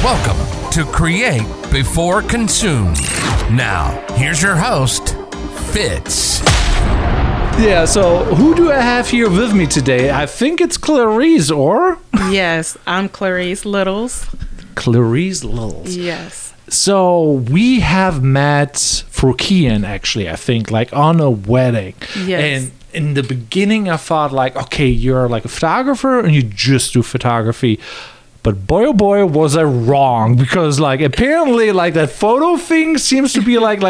Welcome to Create Before Consume. Now, here's your host, Fitz. Yeah, so who do I have here with me today? I think it's Clareese, or? Yes, I'm Clareese Littles. Clareese Littles. Yes. So we have met for Kian, actually, I think, like on a wedding. Yes. And in the beginning, I thought like, okay, you're like a photographer and you just do photography. But boy, oh boy, was I wrong, because like apparently like that photo thing seems to be like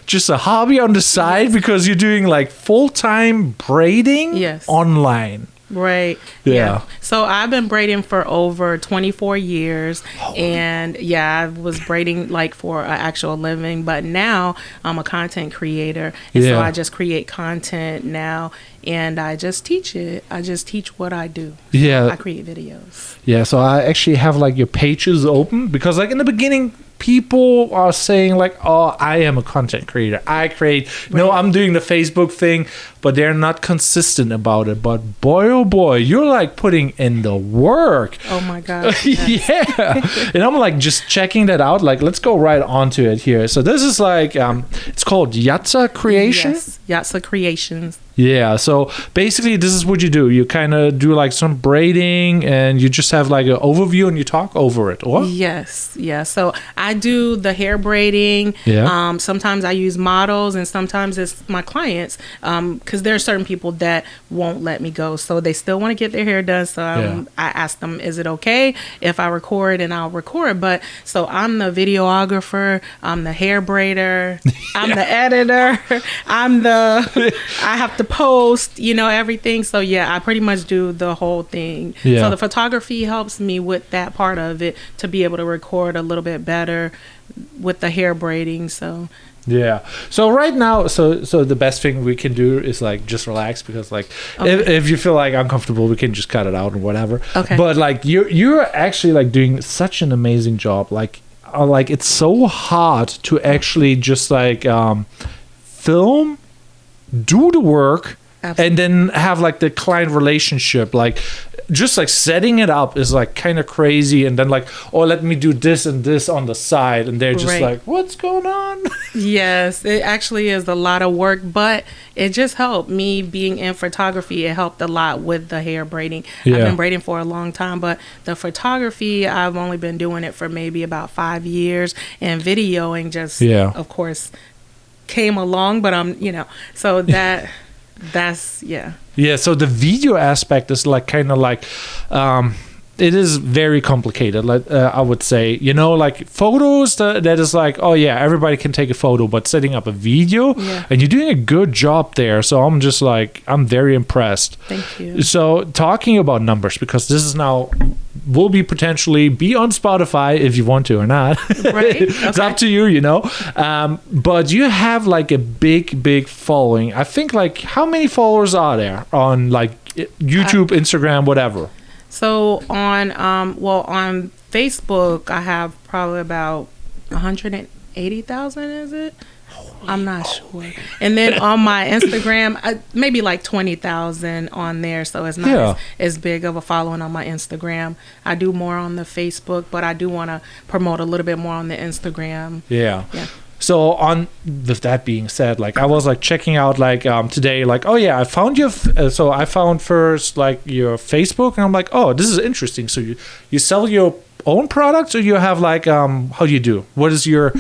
just a hobby on the side, because you're doing like full-time braiding online. Right. Yeah. So I've been braiding for over 24 years. And I was braiding like for an actual living. But now I'm a content creator. And so I just create content now. And I just teach it. I just teach what I do. Yeah. I create videos. Yeah. So I actually have like your pages open, because like in the beginning, people are saying like, oh, I am a content creator. I create. Right. No, I'm doing the Facebook thing, but they're not consistent about it. But boy, oh boy, you're like putting in the work. Oh my God. Yeah. And I'm like just checking that out. Like, let's go right onto it here. So this is like, it's called Yatsacreation. Yes, Yatsacreations. Yeah, so basically this is what you do. You kind of do like some braiding, and you just have like an overview and you talk over it, or? Yes, yeah. So I do the hair braiding. Yeah. Sometimes I use models, and sometimes it's my clients, because there are certain people that won't let me go. So they still want to get their hair done. So I ask them, is it okay if I record? And I'll record. But so I'm the videographer, I'm the hair braider, I'm the editor, I have to post, everything. So I pretty much do the whole thing. So the photography helps me with that part of it, to be able to record a little bit better with the hair braiding. So right now, so the best thing we can do is like just relax, because like if you feel like uncomfortable, we can just cut it out or whatever. Okay. But like you're actually like doing such an amazing job. Like it's so hard to actually just like film, do the work. Absolutely. And then have like the client relationship, like just like setting it up is like kind of crazy. And then like, oh, let me do this and this on the side, and they're just like, what's going on? Yes, it actually is a lot of work, but it just helped me being in photography. It helped a lot with the hair braiding. I've been braiding for a long time, but the photography, I've only been doing it for maybe about 5 years, and videoing just of course came along, but so that's so the video aspect is like kind of like it is very complicated, like I would say, like photos, that is like, oh yeah, everybody can take a photo, but setting up a video, and you're doing a good job there. So I'm just like, I'm very impressed. Thank you. So talking about numbers, because this is now will be potentially be on Spotify if you want to or not. Right. It's up to you, but you have like a big following. I think, like, how many followers are there on like YouTube, Instagram, whatever? So on on Facebook, I have probably about 180,000. Is it? I'm not sure. And then on my Instagram, maybe like 20,000 on there. So it's not as big of a following on my Instagram. I do more on the Facebook, but I do want to promote a little bit more on the Instagram. Yeah. So with that being said, like I was like checking out like today, like, oh yeah, I found your so I found first like your Facebook, and I'm like, oh, this is interesting. So you sell your own products, or you have like how do you do? What is your?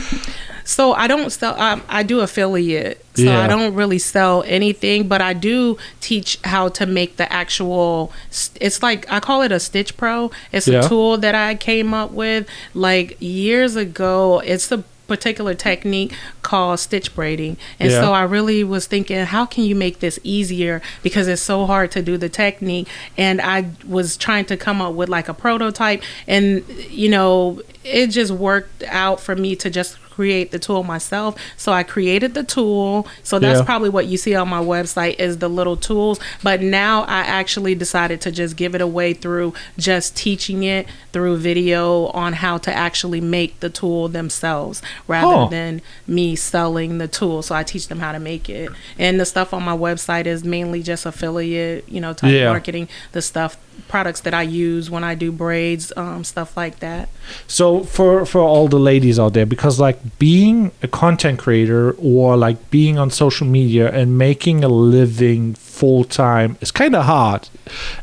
So I don't sell. I do affiliate. So I don't really sell anything, but I do teach how to make the actual. It's like, I call it a Stitch Pro. It's a tool that I came up with like years ago. It's a particular technique called stitch braiding, and so I really was thinking, how can you make this easier, because it's so hard to do the technique. And I was trying to come up with like a prototype, and it just worked out for me to just create the tool myself. So I created the tool. So that's probably what you see on my website is the little tools. But now I actually decided to just give it away through just teaching it through video on how to actually make the tool themselves rather than me selling the tool. So I teach them how to make it. And the stuff on my website is mainly just affiliate, type marketing, the stuff, products that I use when I do braids, stuff like that. So for all the ladies out there, because like being a content creator or like being on social media and making a living full time is kind of hard.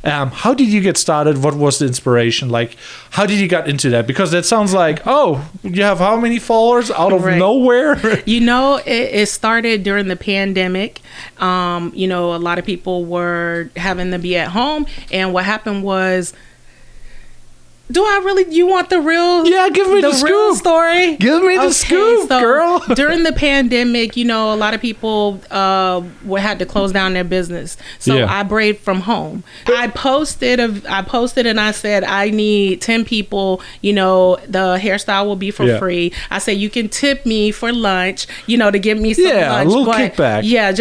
How did you get started? What was the inspiration? Like, how did you get into that? Because that sounds like, you have how many followers out of nowhere? It started during the pandemic. A lot of people were having to be at home, and what happened was, you want the real? Yeah, give me the scoop. Real story. Give me the scoop, girl. During the pandemic, a lot of people had to close down their business. So I braid from home. I posted and I said, I need 10 people, the hairstyle will be for free. I said, you can tip me for lunch, to give me some lunch. Yeah, a little kickback. Yeah,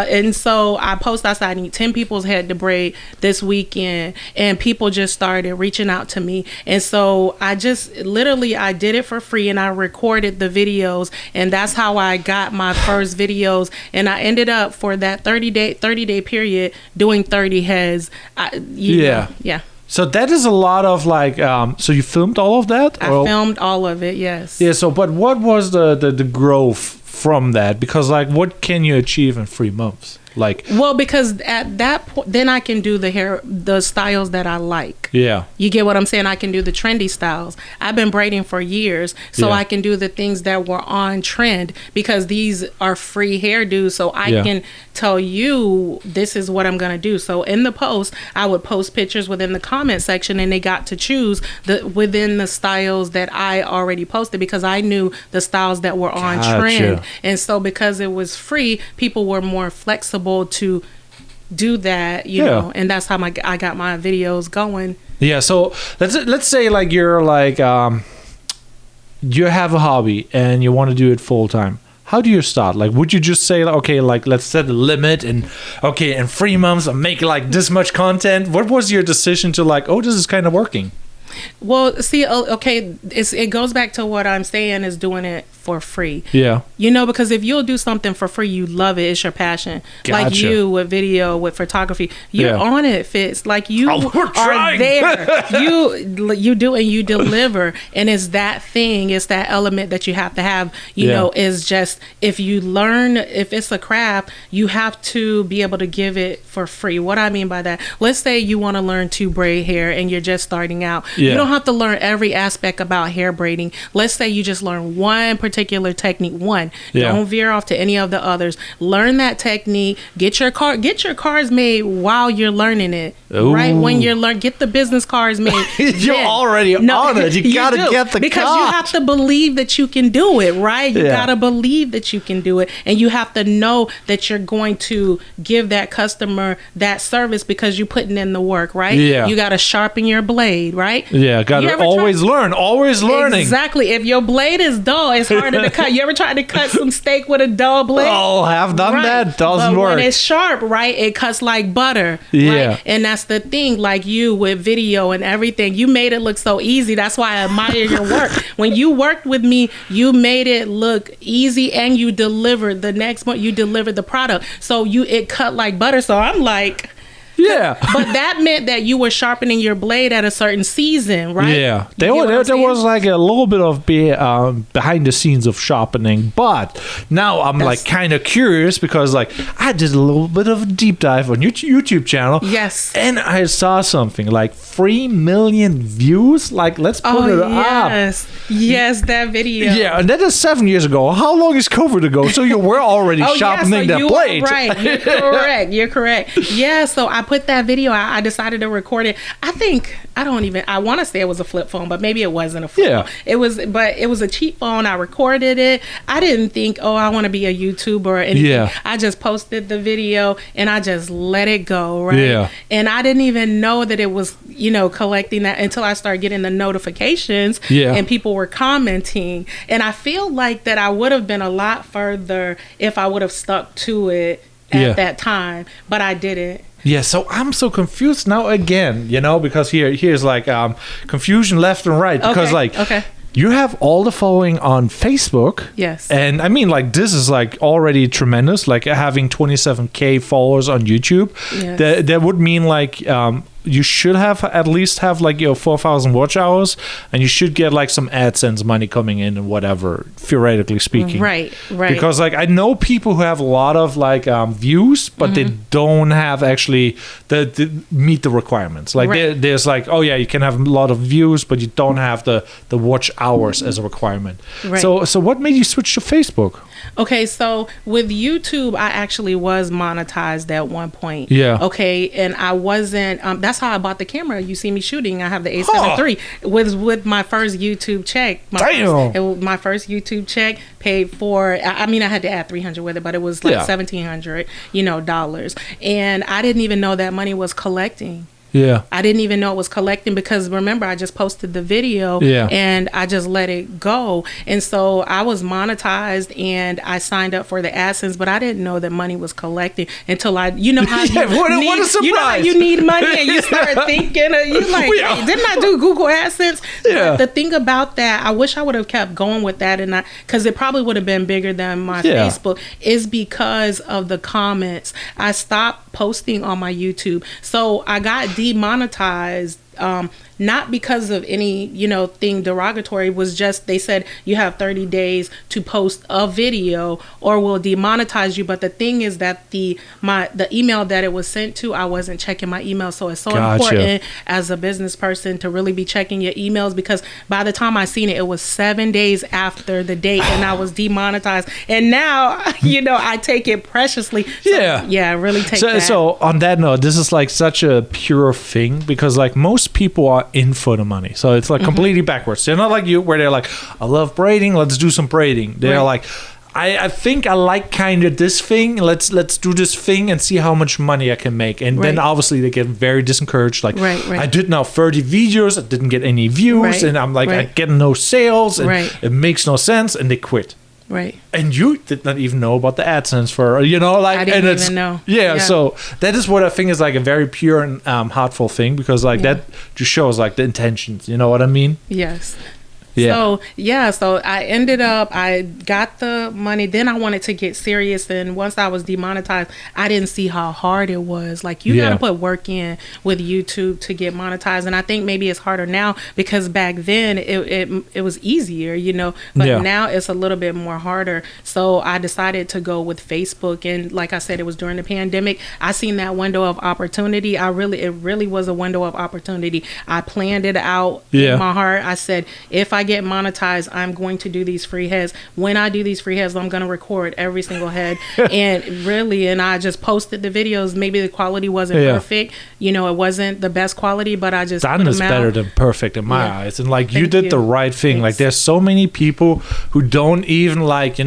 and so I said, I need 10 people's head to braid this weekend. And people just started reaching out to me. And so I did it for free, and I recorded the videos, and that's how I got my first videos. And I ended up for that 30-day period doing 30 heads. Yeah. So that is a lot of like, so you filmed all of that? I filmed all of it, yes. Yeah, so, but what was the growth from that? Because like, what can you achieve in 3 months? Because at that point, then I can do the styles that I like. Yeah. You get what I'm saying? I can do the trendy styles. I've been braiding for years, so I can do the things that were on trend because these are free hairdos. So I can tell you, this is what I'm going to do. So in the post, I would post pictures within the comment section, and they got to choose within the styles that I already posted because I knew the styles that were on trend. And so because it was free, people were more flexible to do that, and that's how I got my videos going. Yeah, so let's say like you're like you have a hobby and you want to do it full time. How do you start? Like, would you just say, okay, like let's set a limit and in 3 months I'll make like this much content? What was your decision to like, this is kind of working? Well, see, it goes back to what I'm saying is doing it for free. Yeah. Because if you'll do something for free, you love it. It's your passion. Gotcha. Like you with video, with photography, you're on it, Fitz. Like you are there. You do and you deliver. And it's that thing, it's that element that you have to have, is just, if you learn, if it's a craft, you have to be able to give it for free. What I mean by that, let's say you want to learn to braid hair and you're just starting out. You don't have to learn every aspect about hair braiding. Let's say you just learn one particular technique. Don't veer off to any of the others. Learn that technique. Get your cards made while you're learning it. Ooh. Right when you're get the business cards made. You're already on it. You gotta get the because you have to believe that you can do it. Right? You gotta believe that you can do it, and you have to know that you're going to give that customer that service because you're putting in the work. Right? Yeah. You gotta sharpen your blade. Right? Yeah, gotta always learn, always learning. Exactly. If your blade is dull, it's harder to cut. You ever tried to cut some steak with a dull blade? Oh, have done that. Doesn't work. When it's sharp, right, it cuts like butter. Yeah. Right? And that's the thing, like you with video and everything. You made it look so easy. That's why I admire your work. When you worked with me, you made it look easy and you delivered. The next month, you delivered the product. So it cut like butter. So I'm like... Yeah. But that meant that you were sharpening your blade at a certain season, right? Yeah. There was like a little bit of behind the scenes of sharpening. But now I'm like kind of curious because like I did a little bit of a deep dive on your YouTube channel. Yes. And I saw something like 3 million views. Like, let's put it up. Yes, that video. Yeah. And that is 7 years ago. How long is COVID ago? So you were already sharpening that blade. Right. You're correct. Yeah. So I put that video out, I decided to record it. I want to say it was a flip phone, but maybe it wasn't a flip phone. It was a cheap phone. I recorded it. I didn't think, I want to be a YouTuber or anything. Yeah. I just posted the video and I just let it go, right? Yeah. And I didn't even know that it was, collecting that until I started getting the notifications and people were commenting. And I feel like that I would have been a lot further if I would have stuck to it at that time, but I didn't. Yeah, so I'm so confused now again, because here's like confusion left and right. Because you have all the following on Facebook. Yes. And I mean, like, this is like already tremendous, like having 27K followers on YouTube. Yes. That would mean like you should at least have like your 4,000 watch hours, and you should get like some AdSense money coming in and whatever, theoretically speaking. Right. Because like I know people who have a lot of like views, but they don't have actually the meet the requirements. Like there's like, you can have a lot of views, but you don't have the watch hours as a requirement. Right. So what made you switch to Facebook? Okay, so with YouTube, I actually was monetized at one point. Yeah. Okay, and I wasn't. That's how I bought the camera. You see me shooting. I have the A7 III. With my first YouTube check. My first YouTube check paid for. I mean, I had to add $300 with it, but it was like $1,700, dollars, and I didn't even know that money was collecting. Yeah. I didn't even know it was collecting because remember I just posted the video and I just let it go. And so I was monetized and I signed up for the AdSense, but I didn't know that money was collecting until what a surprise. You need money and you start thinking, you're like, hey, didn't I do Google AdSense? Yeah. But the thing about that, I wish I would have kept going with that and because it probably would have been bigger than my Facebook, is because of the comments. I stopped posting on my YouTube. So I got demonetized, not because of any, thing derogatory. It was just, they said you have 30 days to post a video or we'll demonetize you. But the thing is that the email that it was sent to, I wasn't checking my email. So it's so important as a business person to really be checking your emails, because by the time I seen it, it was 7 days after the date and I was demonetized. And now, I take it preciously. So, I really take that. So on that note, this is like such a pure thing, because like most people are in for the money. So it's like completely backwards. They're not like you, where they're like, I love braiding, let's do some braiding. They're like, I think I like kind of this thing. Let's do this thing and see how much money I can make. And then obviously they get very disencouraged. Like, I did now 30 videos, I didn't get any views, and I'm like, I get no sales, and it makes no sense, and they quit. Right. And you did not even know about the AdSense for, I didn't even know. Yeah, so that is what I think is like a very pure and heartful thing, because like that just shows like the intentions, you know what I mean? Yes. So I ended up, I got the money. Then I wanted to get serious. And once I was demonetized, I didn't see how hard it was. Like, you got to put work in with YouTube to get monetized. And I think maybe it's harder now because back then it was easier, but now it's a little bit more harder. So I decided to go with Facebook. And like I said, it was during the pandemic. I seen that window of opportunity. It really was a window of opportunity. I planned it out in my heart. I said, if I get monetized, I'm going to do these free heads. When I do these free heads, I'm going to record every single head. and I just posted the videos. Maybe the quality wasn't perfect. It wasn't the best quality, but I just done is better than perfect in my eyes. And like, you did the right thing. Thanks. Like, there's so many people who don't even like, they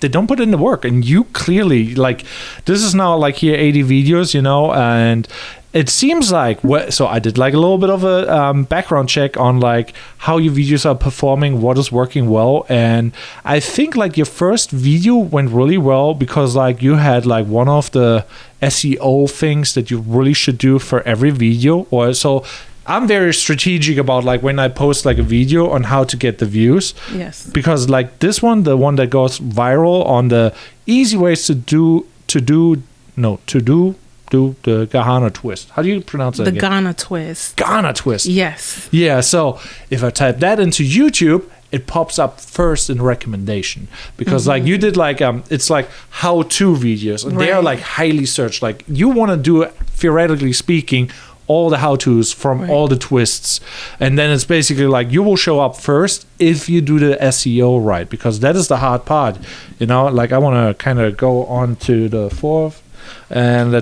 don't put in the work, and you clearly, like, this is now like here 80 videos, and it seems like, so I did like a little bit of a background check on like how your videos are performing, what is working well. And I think like your first video went really well because like you had like one of the SEO things that you really should do for every video. Or so I'm very strategic about like when I post like a video on how to get the views. Yes. Because like this one, the one that goes viral on the easy ways to do the Ghana twist. How do you pronounce that? The Ghana twist. Ghana twist. Yes. Yeah, so if I type that into YouTube, it pops up first in recommendation, because like you did like it's like how-to videos, and they are like highly searched. Like, you want to do, theoretically speaking, all the how-tos from all the twists, and then it's basically like you will show up first if you do the SEO right, because that is the hard part. Like, I want to kind of go on to the fourth. And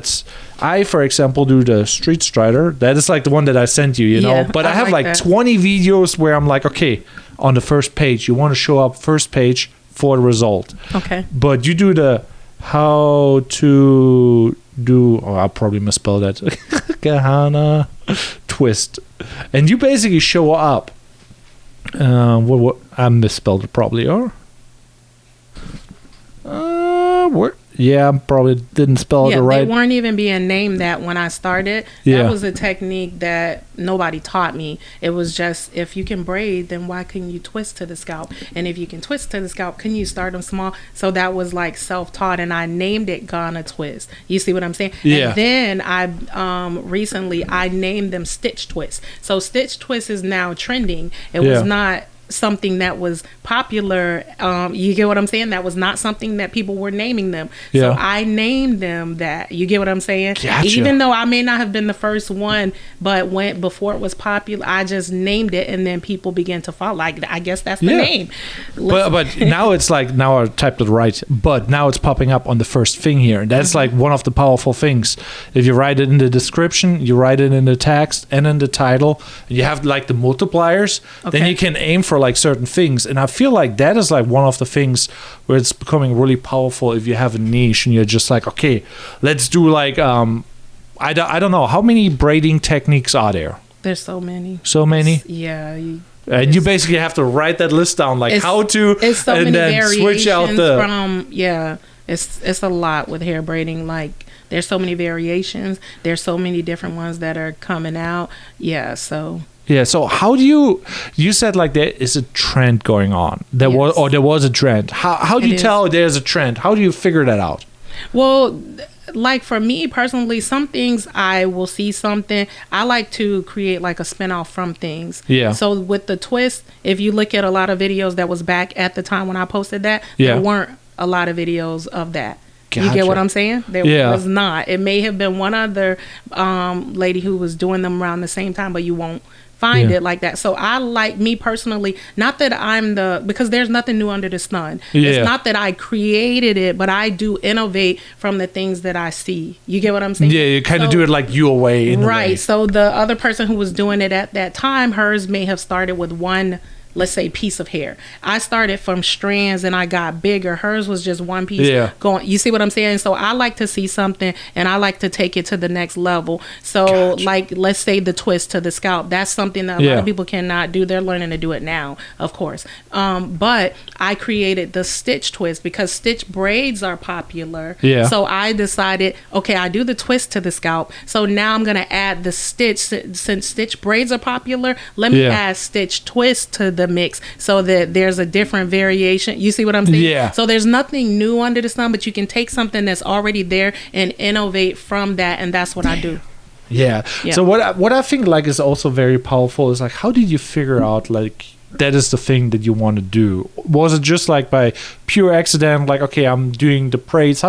I, for example, do the Street Strider. That is like the one that I sent you, you know. Yeah, But I have like like that. 20 videos where I'm like, okay, on the first page, you want to show up first page for the result. Okay. But you do the how to do, oh, I'll probably misspell that. Kahana twist. And you basically show up. What I misspelled it probably, or? Where? Yeah, I probably didn't spell it right. They weren't even being named that when I started. Yeah. That was a technique that nobody taught me. It was just, if you can braid, then why couldn't you twist to the scalp? And if you can twist to the scalp, can you start them small? So that was like self-taught, and I named it Ghana Twist. You see what I'm saying? Yeah. And then I recently I named them Stitch Twist. So Stitch Twist is now trending. It was not something that was popular. You get what I'm saying? That was not something that people were naming them. So I named them that. You get what I'm saying? Gotcha. Even though I may not have been the first one, but before it was popular, I just named it, and then people began to follow. Like, I guess that's the name. But now it's like, now I typed it right, but now it's popping up on the first thing here. And that's like one of the powerful things. If you write it in the description, you write it in the text and in the title, and you have like the multipliers, then you can aim for like certain things. And I feel like that is like one of the things where it's becoming really powerful if you have a niche and you're just like, okay, let's do like I don't know, how many braiding techniques are there? There's so many. So many? Yeah. And you basically have to write that list down, like how to, it's so and many then switch out variations the. It's a lot with hair braiding. Like, there's so many variations. There's so many different ones that are coming out. Yeah. So how do you said like there is a trend going on. There was a trend. How do you tell there's a trend? How do you figure that out? Well, like for me personally, some things I will see something. I like to create like a spin-off from things. Yeah. So with the twist, if you look at a lot of videos that was back at the time when I posted that, there weren't a lot of videos of that. Gotcha. You get what I'm saying? There was not. It may have been one other lady who was doing them around the same time, but you won't find it like that. So I like, me personally, not that I'm because there's nothing new under the sun. It's not that I created it, but I do innovate from the things that I see. You get what I'm saying? Yeah, you kind of do it like your way. Right. So the other person who was doing it at that time, hers may have started with one, let's say, piece of hair. I started from strands and I got bigger. Hers was just one piece going. You see what I'm saying? So I like to see something and I like to take it to the next level. So like, let's say the twist to the scalp. That's something that a lot of people cannot do. They're learning to do it now, of course. But I created the stitch twist because stitch braids are popular. Yeah. So I decided, okay, I do the twist to the scalp. So now I'm going to add the stitch. Since stitch braids are popular, let me add stitch twist to the mix so that there's a different variation. You see what I'm saying? Yeah. So there's nothing new under the sun, but you can take something that's already there and innovate from that, and that's what I do. Yeah. So what I think like is also very powerful is like, how did you figure out like that is the thing that you want to do? Was it just like by pure accident, like, okay, I'm doing the braids,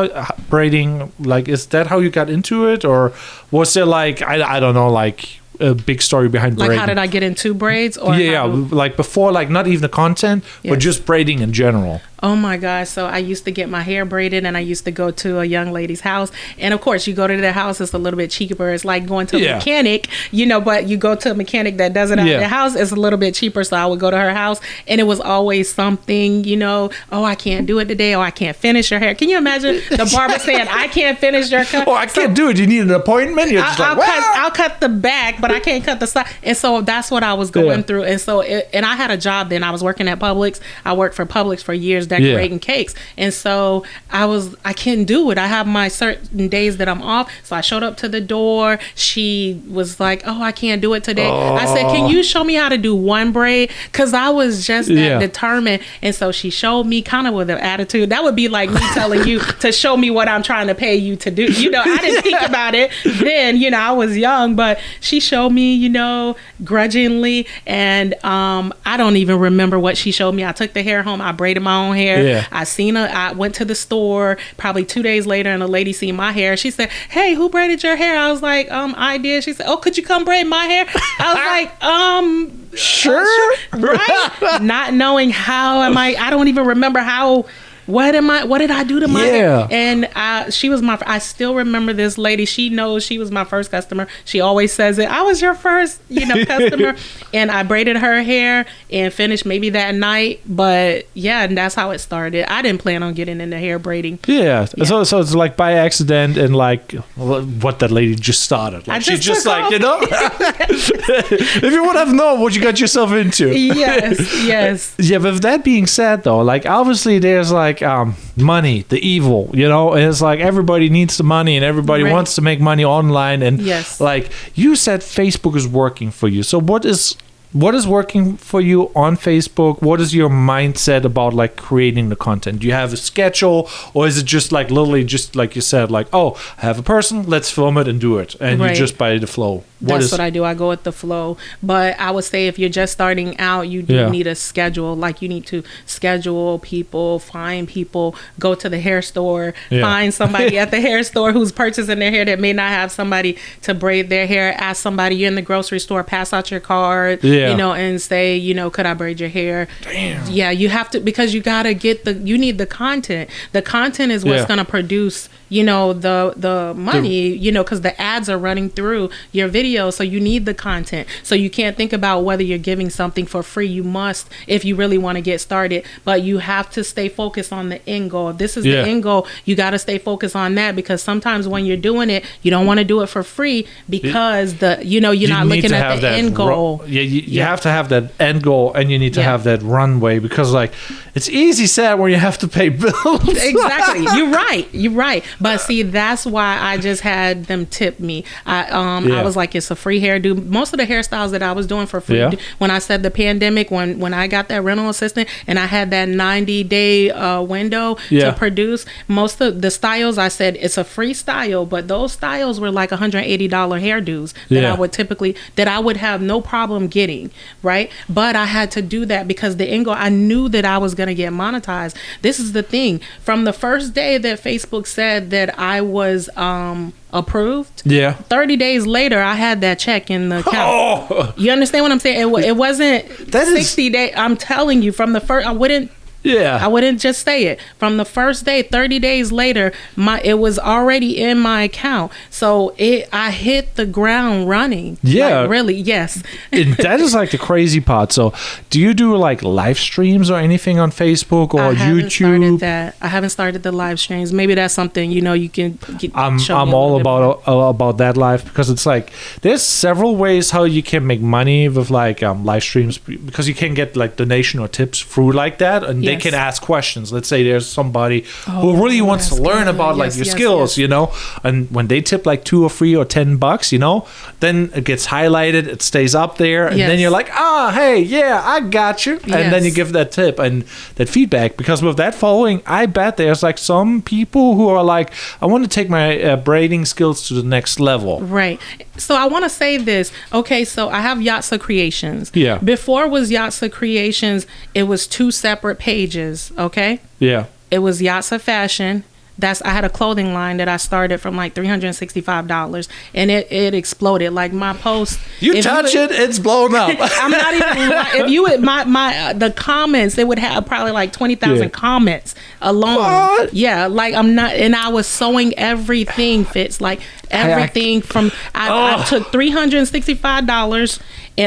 braiding, like, is that how you got into it? Or was there like, I don't know, like a big story behind braiding? Like, how did I get into braids? Or like before, like not even the content, but just braiding in general. Oh my gosh. So I used to get my hair braided and I used to go to a young lady's house. And of course, you go to their house, it's a little bit cheaper. It's like going to a mechanic, you know, but you go to a mechanic that does it at their house, it's a little bit cheaper. So I would go to her house and it was always something, you know, oh, I can't do it today. Oh, I can't finish your hair. Can you imagine the barber saying, I can't finish your cut? Oh, I can't do it. You need an appointment? You're just I'll cut the back, but I can't cut the side. And so that's what I was going through. And so, and I had a job then. I was working at Publix. I worked for Publix for years, decorating cakes. And so I couldn't do it. I have my certain days that I'm off. So I showed up to the door. She was like, oh, I can't do it today. I said, can you show me how to do one braid? Because I was just that determined. And so she showed me kind of with an attitude. That would be like me telling you to show me what I'm trying to pay you to do. You know, I didn't think about it then. You know, I was young, but she showed me, you know, grudgingly. And I don't even remember what she showed me. I took the hair home. I braided my own hair. I went to the store probably 2 days later and a lady seen my hair. She said, hey, who braided your hair? I was like, I did. She said, oh, could you come braid my hair? I was like, sure. Right? Not knowing how I don't even remember how what did I do to my hair? Yeah. And she was I still remember this lady. She knows she was my first customer. She always says it. I was your first, customer. And I braided her hair and finished maybe that night. But yeah, and that's how it started. I didn't plan on getting into hair braiding. Yeah. So it's like by accident and like what that lady just started. Like she just like, if you would have known what you got yourself into. Yes. Yeah, but with that being said though, like obviously there's like money, the evil, and it's like everybody needs the money and everybody wants to make money online. And like you said, Facebook is working for you. So what is working for you on Facebook? What is your mindset about like creating the content? Do you have a schedule, or is it just like literally just like you said, like, oh, I have a person, let's film it and do it, and you just by the flow? That's what I do. I go with the flow. But I would say if you're just starting out, you do need a schedule. Like you need to schedule people, find people, go to the hair store, find somebody at the hair store who's purchasing their hair that may not have somebody to braid their hair. Ask somebody, you're in the grocery store, pass out your card, and say, could I braid your hair? Damn. Yeah, you have to, because you got to you need the content. The content is what's going to produce, the money, because the ads are running through your video. So you need the content. So you can't think about whether you're giving something for free. You must, if you really want to get started, but you have to stay focused on the end goal. If this is the end goal, you got to stay focused on that, because sometimes when you're doing it, you don't want to do it for free because you're not looking at the end goal. You have to have that end goal, and you need to have that runway, because like it's easy said when you have to pay bills. Exactly. You're right. But see, that's why I just had them tip me. I was like, it's a free hairdo. Most of the hairstyles that I was doing for free, when I said the pandemic, when I got that rental assistant and I had that 90-day window to produce, most of the styles, I said it's a free style, but those styles were like $180 hairdos that I would have no problem getting, right? But I had to do that because the end goal, I knew that I was going to get monetized. This is the thing. From the first day that Facebook said that I was approved, 30 days later I had that check in the account. You understand what I'm saying? It wasn't 60 days. I'm telling you, from the first, I wouldn't just say it. From the first day, 30 days later, it was already in my account. So I hit the ground running. Yeah. Like, really, yes. And that is like the crazy part. So do you do like live streams or anything on Facebook or YouTube? I haven't started the live streams. Maybe that's something, you can get. I'm all about that live, because it's like there's several ways how you can make money with like live streams, because you can get like donation or tips through like that, and they can ask questions. Let's say there's somebody who really wants to learn about like your skills, and when they tip like $2 or $3 or $10, then it gets highlighted, it stays up there, and then you're like, hey, I got you, and then you give that tip and that feedback, because with that following, I bet there's like some people who are like, I want to take my braiding skills to the next level. Right. So I want to say this. Okay, so I have Yatsacreations. Yeah. Before it was Yatsacreations, it was 2 separate pages. Okay. Yeah. It was Yatsa Fashion. I had a clothing line that I started from like $365, and it exploded. Like my post, it's blown up. I'm not even. If you would the comments, they would have probably like 20,000 comments alone. What? Yeah, like I'm not, and I was sewing everything fits like everything from. I took $365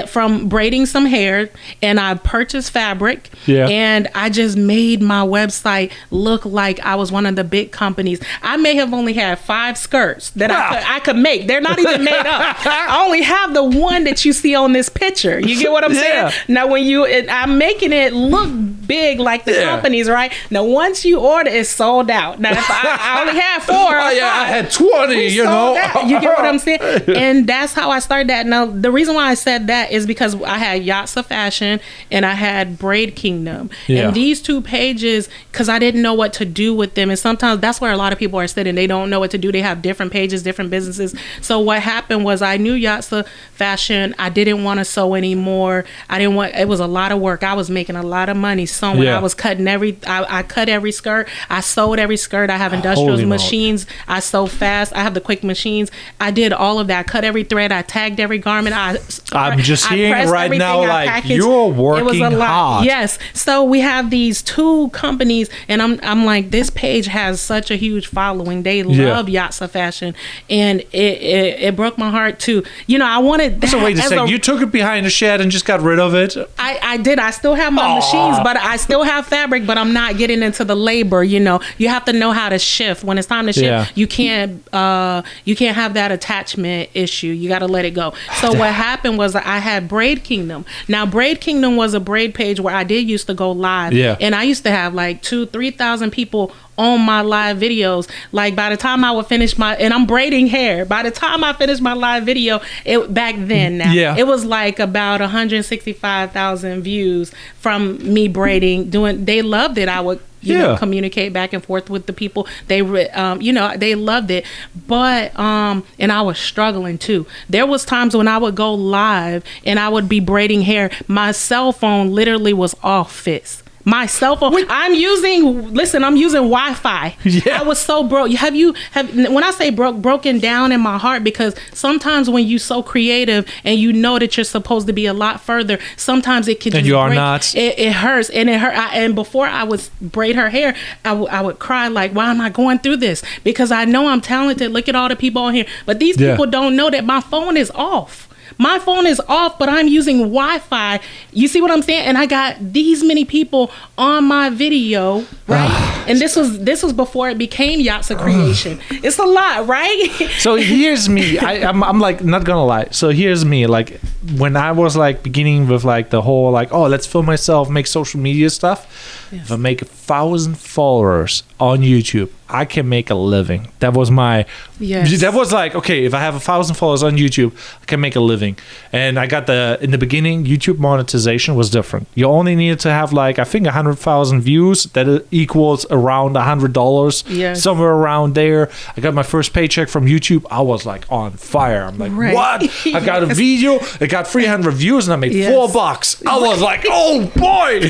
from braiding some hair, and I purchased fabric, and I just made my website look like I was one of the big companies. I may have only had 5 skirts that I could make. They're not even made up. I only have the one that you see on this picture. You get what I'm saying? Now, I'm making it look big like the companies, right? Now, once you order, it's sold out. Now, if I only had 4, I had 20. You get what I'm saying? And that's how I started that. Now, the reason why I said that is because I had Yatsa Fashion and I had Braid-kingdom. And these 2 pages, because I didn't know what to do with them, and sometimes that's where a lot of people are sitting. They don't know what to do. They have different pages, different businesses. So what happened was I knew Yatsa Fashion. I didn't want to sew anymore. It was a lot of work. I was making a lot of money sewing. Yeah. I was cutting I cut every skirt. I sewed every skirt. I have industrial Holy moly. machines. I sew fast. I have the quick machines. I did all of that. I cut every thread. I tagged every garment. I'm just hearing pressed right now, everything, I like, packaged. you're It was working a lot. hard. Yes. So we have these 2 companies, and I'm like, this page has such a huge following. They love Yatsa fashion, and it broke my heart too. You know, I wanted that. So wait a second, you took it behind the shed and just got rid of it? I did. I still have my machines, but I still have fabric, but I'm not getting into the labor. You know, you have to know how to shift. When it's time to shift, Yeah. you can't have that attachment issue. You got to let it go. So what happened was I had Braid-kingdom. Now Braid-kingdom was a braid page where I did used to go live, and I used to have like 2,000-3,000 people on my live videos. Like by the time I would finish and I'm braiding hair, by the time I finished my live video, back then it was like about 165,000 views from me braiding. They loved it. I would you know, communicate back and forth with the people. They they loved it, but and I was struggling too. There was times when I would go live and I would be braiding hair. My cell phone literally was off, Fitz. My cell phone. I'm using Wi-Fi. Yeah. I was so broke. When I say broken down in my heart, because sometimes when you're so creative and you know that you're supposed to be a lot further, sometimes it could just you are not. It hurts, and it hurt. And before I would braid her hair, I would cry like, why am I going through this? Because I know I'm talented. Look at all the people on here, but these people don't know that my phone is off. My phone is off, but I'm using Wi-Fi. You see what I'm saying? And I got these many people on my video, right? And this was before it became Yatsacreation. It's a lot, right? So here's me. I'm like, not gonna lie. So here's me. Like when I was like beginning with like the whole like, oh, let's film myself, make social media stuff. Yes. If I make 1,000 followers on YouTube, I can make a living. That was my. Yes. That was like, okay, if I have 1,000 followers on YouTube, I can make a living. And I got in the beginning, YouTube monetization was different. You only needed to have like, I think 100,000 views. That equals around $100. Yes. Somewhere around there. I got my first paycheck from YouTube. I was like on fire. I'm like, what? I got a video. It got 300 views and I made $4. I was like, oh boy.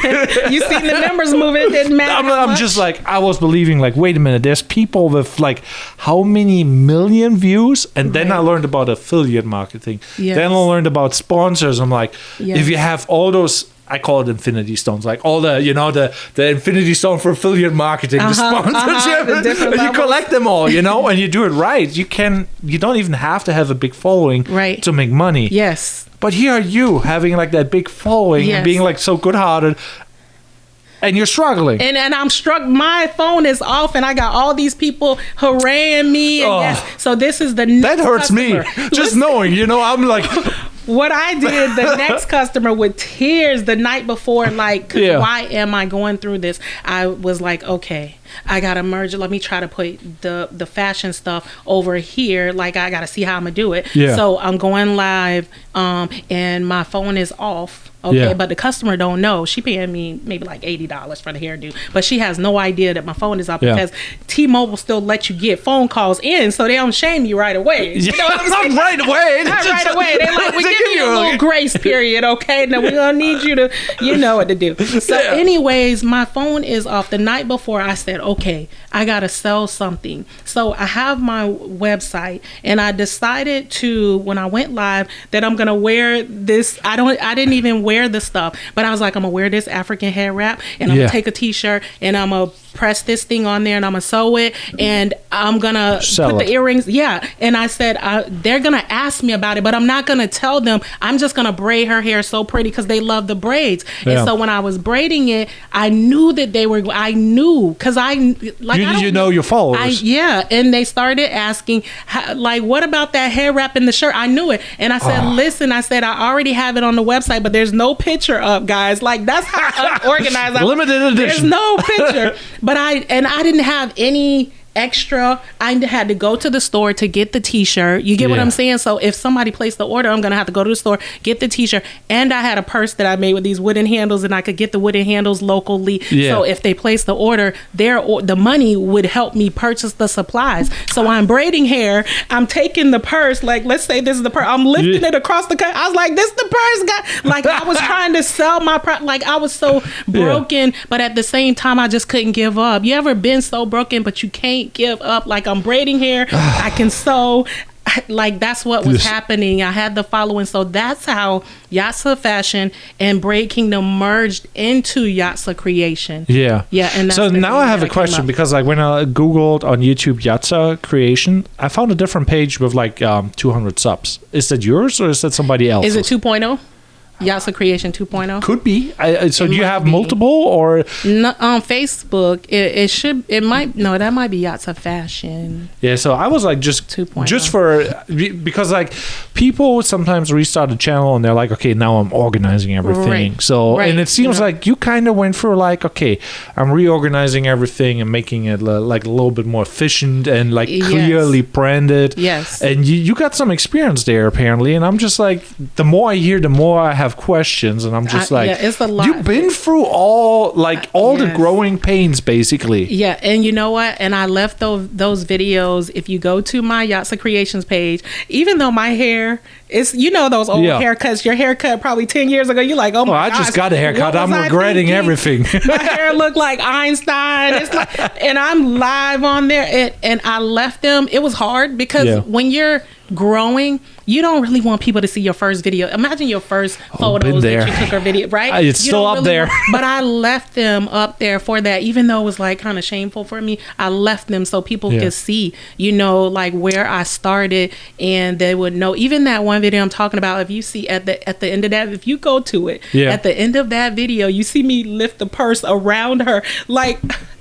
You seen the numbers moving? It didn't matter. I'm just like, I was believing like, wait a minute. There's people with like how many million views? And then I learned about affiliate marketing. Yes. Then I learned about sponsors. I'm like, if you have all those, I call it infinity stones, like all the, the infinity stone for affiliate marketing, the sponsorship, and you collect them all, and you do it right. You don't even have to have a big following to make money. Yes. But here are you having like that big following and being like so good-hearted. And you're struggling. And I'm struck. My phone is off, and I got all these people hooraying me. And so this is the next that hurts customer. Me. Just knowing, I'm like. What I did, the next customer with tears the night before, like, why am I going through this? I was like, okay, I gotta merge it. Let me try to put the fashion stuff over here. Like, I gotta see how I'm gonna do it. Yeah. So I'm going live, and my phone is off. Okay, but the customer don't know. She paying me maybe like $80 for the hairdo, but she has no idea that my phone is off because T-Mobile still lets you get phone calls in, so they don't shame you right away. You know what I'm saying? Not right away. Not right away. They're like, we give you a little grace period, okay? Now we're gonna need you to, you know what to do. So, anyways, my phone is off. The night before, I said, okay, I gotta sell something. So I have my website, and I decided to, when I went live, that I'm gonna wear this. I didn't even wear the stuff, but I was like, I'm gonna wear this African hair wrap, and I'm gonna take a t-shirt, and I'm gonna press this thing on there, and I'm gonna sew it, and I'm gonna put the earrings. And I said, they're gonna ask me about it, but I'm not gonna tell them. I'm just gonna braid her hair so pretty because they love the braids. And so when I was braiding it, I knew that they were. I knew because you know your followers. And they started asking, like, what about that hair wrap in the shirt? I knew it, and I said, listen, I already have it on the website, but there's no picture up, guys. Like, that's how unorganized. Limited edition. There's no picture. But I didn't have any extra. I had to go to the store to get the t-shirt. You get what I'm saying? So if somebody placed the order, I'm going to have to go to the store, get the t-shirt. And I had a purse that I made with these wooden handles, and I could get the wooden handles locally. So if they placed the order, the money would help me purchase the supplies. So I'm braiding hair. I'm taking the purse. Like, let's say this is the purse. I'm lifting it across the cut. I was like, this the purse, guy. Like, I was trying to sell my like, I was so broken, but at the same time, I just couldn't give up. You ever been so broken, but you can't give up? Like, I'm braiding hair. I can sew. Like, that's what was happening. I had the following. So that's how Yatsa Fashion and Braid-kingdom merged into Yatsacreation. Yeah. And so now I have a question, because like when I Googled on YouTube Yatsacreation, I found a different page with like 200 subs. Is that yours or is that somebody else? Is it 2.0? Yatsacreation 2.0? Could be. So do you have multiple or? No, on Facebook, that might be Yatsa Fashion. Yeah, so I was like just 2.0. because like people sometimes restart the channel and they're like, okay, now I'm organizing everything. Right. So, and it seems like you kind of went through like, okay, I'm reorganizing everything and making it like a little bit more efficient and like clearly branded. Yes. And you got some experience there apparently. And I'm just like, the more I hear, the more I have questions, and I'm just like, it's a lot. You've been through all the growing pains basically. Yeah, and you know what? And I left those videos. If you go to my Yatsacreations page, even though my hair is, those old haircuts, your haircut probably 10 years ago, you're like, oh my gosh, I just got a haircut. I'm regretting everything. My hair looked like Einstein. It's like, and I'm live on there, and I left them. It was hard because when you're growing, you don't really want people to see your first video. Imagine your first photos that you took or video, right? It's still up there. But I left them up there for that, even though it was like kind of shameful for me. I left them so people could see, like where I started, and they would know. Even that one video I'm talking about, if you see at the end of that, if you go to it, at the end of that video, you see me lift the purse around her, like.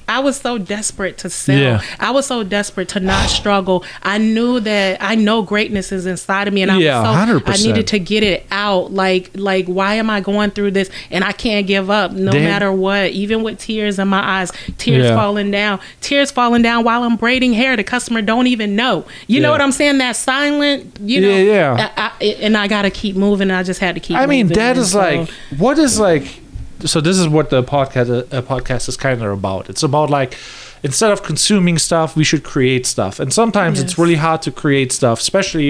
I was so desperate to sell. Yeah. I was so desperate to not struggle. I know greatness is inside of me, and I 100%. I needed to get it out. Like, why am I going through this? And I can't give up no matter what. Even with tears in my eyes, tears falling down while I'm braiding hair. The customer don't even know. You know what I'm saying? That silent, and I got to keep moving. And I just had to keep moving. I mean, that is like, what is like, so this is what the podcast is kind of about. It's about like, instead of consuming stuff, we should create stuff. And sometimes it's really hard to create stuff, especially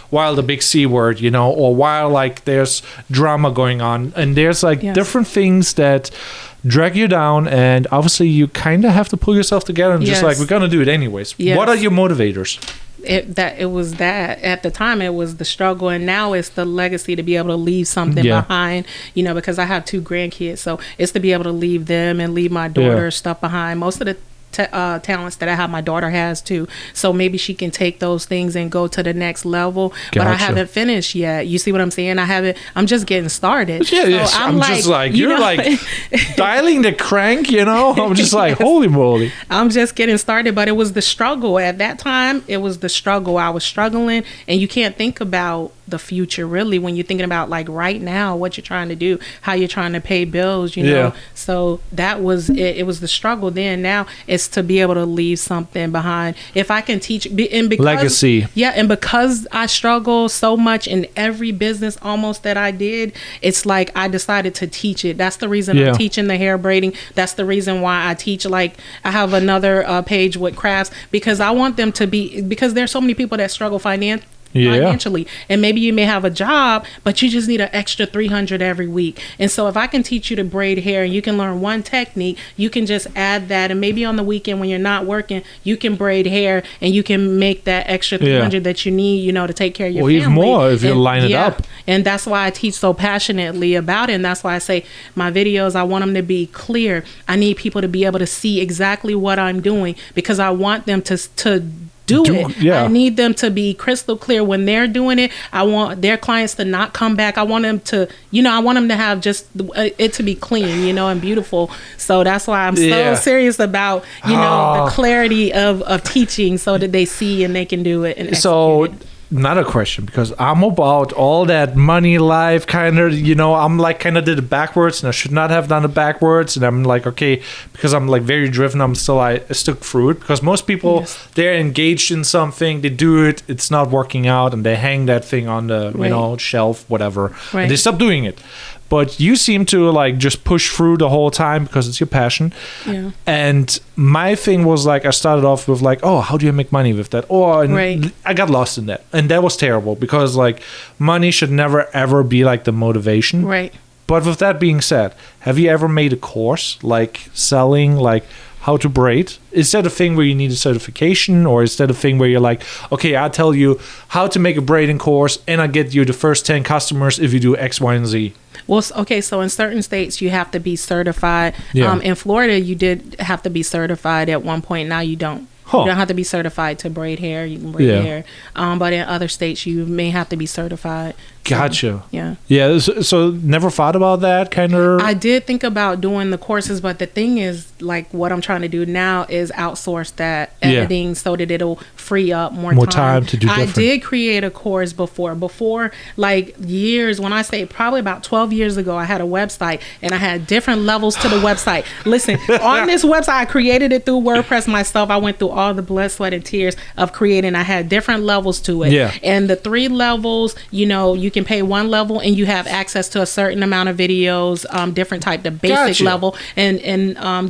while the big C word, or while like there's drama going on. And there's like different things that drag you down. And obviously you kind of have to pull yourself together and just like, we're going to do it anyways. Yes. What are your motivators? It was that at the time it was the struggle, and now it's the legacy to be able to leave something behind, because I have 2 grandkids, so it's to be able to leave them and leave my daughter stuff behind. Most of the talents that I have, my daughter has too, so maybe she can take those things and go to the next level. But I haven't finished yet. You see what I'm saying? I'm just getting started. I'm just like, you're like dialing the crank, I'm just like, holy moly, I'm just getting started. But it was the struggle at that time. It was the struggle. I was struggling, and you can't think about the future really when you're thinking about like right now what you're trying to do, how you're trying to pay bills, so that was it was the struggle then. Now it's to be able to leave something behind. If I can teach, and because legacy, and because I struggle so much in every business almost that I did, it's like I decided to teach it. That's the reason I'm teaching the hair braiding. That's the reason why I teach, like I have another page with crafts, because I want them to be, because there's so many people that struggle financially, and maybe you may have a job, but you just need an extra $300 every week. And so if I can teach you to braid hair and you can learn one technique, you can just add that, and maybe on the weekend when you're not working, you can braid hair and you can make that extra $300 that you need, to take care of your family. Even more if you line it up. And that's why I teach so passionately about it, and that's why I say my videos, I want them to be clear. I need people to be able to see exactly what I'm doing, because I want them to do it. I need them to be crystal clear when they're doing it. I want their clients to not come back. I want them to, I want them to have just it to be clean, and beautiful. So that's why I'm so serious about, the clarity of teaching, so that they see and they can do it. And so another question, because I'm about all that money life kind of, I'm like kind of did it backwards, and I should not have done it backwards. And I'm like, okay, because I'm like very driven, I stuck through it, because most people, they're engaged in something, they do it, it's not working out, and they hang that thing on the, shelf, whatever, and they stop doing it. But you seem to like just push through the whole time because it's your passion. Yeah. And my thing was like, I started off with like, oh, how do you make money with that? And I got lost in that. And that was terrible, because like money should never ever be like the motivation. Right. But with that being said, have you ever made a course like selling like how to braid? Is that a thing where you need a certification, or is that a thing where you're like, okay, I'll tell you how to make a braiding course and I'll get you the first 10 customers if you do X, Y, and Z? Well, okay, so in certain states you have to be certified. Yeah. In Florida, you did have to be certified at one point. Now you don't. You don't have to be certified to braid hair. You can braid hair. But in other states, you may have to be certified. Gotcha. Yeah. Yeah. So never thought about that kind of? I did think about doing the courses, but the thing is, like, what I'm trying to do now is outsource that editing so that it'll free up more time to do different. I did create a course before, like years, when I say probably about 12 years ago, I had a website and I had different levels to the website. Listen, on this website, I created it through WordPress myself. I went through all the blood, sweat, and tears of creating. I had different levels to it. Yeah. And the 3 levels, you can pay one level and you have access to a certain amount of videos, different type, the basic level, and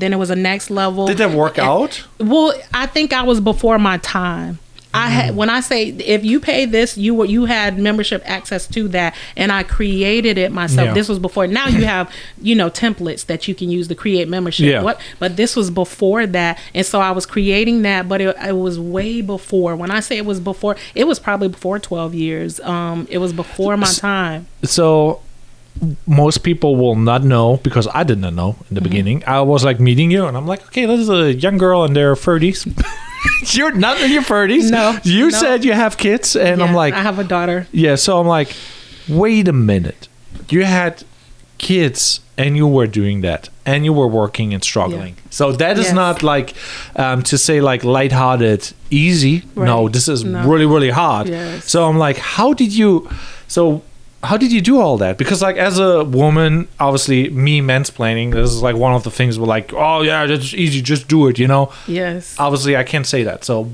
then it was a next level. Did that work out? Well, I think I was before my time. I had, when I say if you pay this, you had membership access to that, and I created it myself. Yeah. This was before. Now you have templates that you can use to create membership. Yeah. But this was before that, and so I was creating that. But it was way before. When I say it was before, it was probably before 12 years. It was before my time. So most people will not know, because I did not know in the beginning. I was like meeting you, and I'm like, okay, this is a young girl in their 30s. You're not in your 30s. No. You said you have kids, and I'm like, I have a daughter. Yeah, so I'm like, wait a minute. You had kids and you were doing that, and you were working and struggling. Yeah. So that is not like to say like lighthearted, easy. Right. No, this is really, really hard. Yes. So I'm like, how did you do all that? Because like as a woman, obviously me mansplaining, this is like one of the things we're like, oh yeah, that's easy, just do it, Yes. Obviously I can't say that. So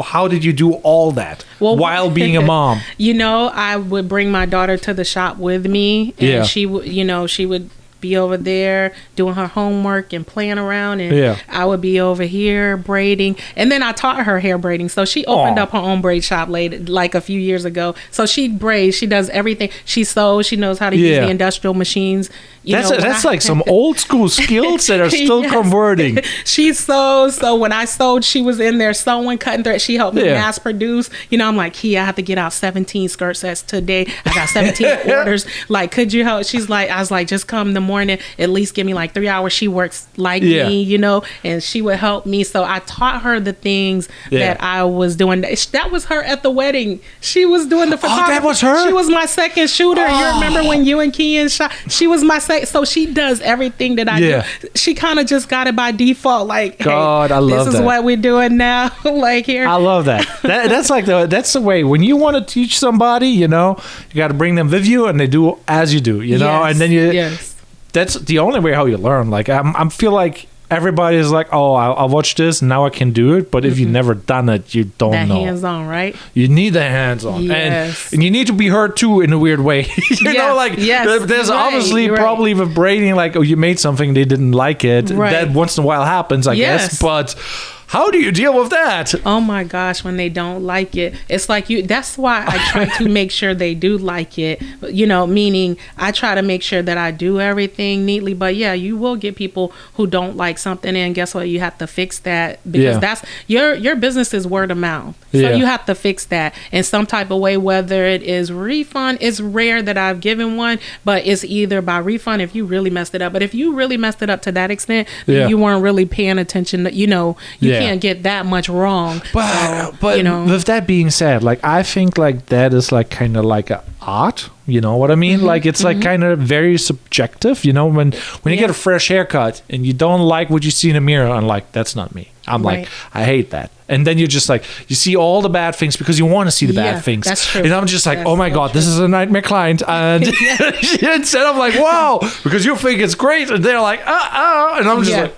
how did you do all that while being a mom? I would bring my daughter to the shop with me, and she would be over there doing her homework and playing around, and I would be over here braiding. And then I taught her hair braiding, so she opened up her own braid shop like a few years ago. So she braids, she does everything. She sews, she knows how to use the industrial machines. That's like some old school skills that are still converting. She sews, so when I sewed, she was in there sewing, cutting thread. She helped me mass produce. I'm like, I have to get out 17 skirt sets today. I got 17 orders. Like, could you help? She's like, I was like, just come in the morning, at least give me like 3 hours. She works like me, and she would help me. So I taught her the things that I was doing. That was her at the wedding. She was doing the photography. Oh, that was her? She was my second shooter. You remember when you and Kian shot? She was my second. So she does everything that I do. She kind of just got it by default. Like, God, I love that. This is what we're doing now. Like here. I love that. That's the way. When you want to teach somebody, you got to bring them with you, and they do as you do, and then that's the only way how you learn. Like I feel like everybody is like, oh, I'll watch this and now I can do it. But if you've never done it, you don't know. Hands-on, right? You need the hands-on. Yes. And you need to be heard too in a weird way. There's obviously probably with braiding, like, oh, you made something, they didn't like it. Right. That once in a while happens, I guess. But how do you deal with that? Oh my gosh, when they don't like it, it's like that's why I try to make sure they do like it, meaning I try to make sure that I do everything neatly. But you will get people who don't like something, and guess what? You have to fix that, because that's your business is word of mouth. So you have to fix that in some type of way, whether it is refund. It's rare that I've given one, but it's either by refund if you really messed it up. But if you really messed it up to that extent, then you weren't really paying attention. You can't get that much wrong. But So, you know, with that being said, like I think like that is like kind of like a art. You know what I mean? Like it's like kind of very subjective. You know, when you get a fresh haircut and you don't like what you see in the mirror, I'm like, that's not me. I'm like, I hate that. And then you're just like, you see all the bad things because you want to see the bad things. That's true. And I'm just like, That's oh my so God, true. this is a nightmare client. And instead I'm like, wow, because you think it's great. And they're like, and I'm just like,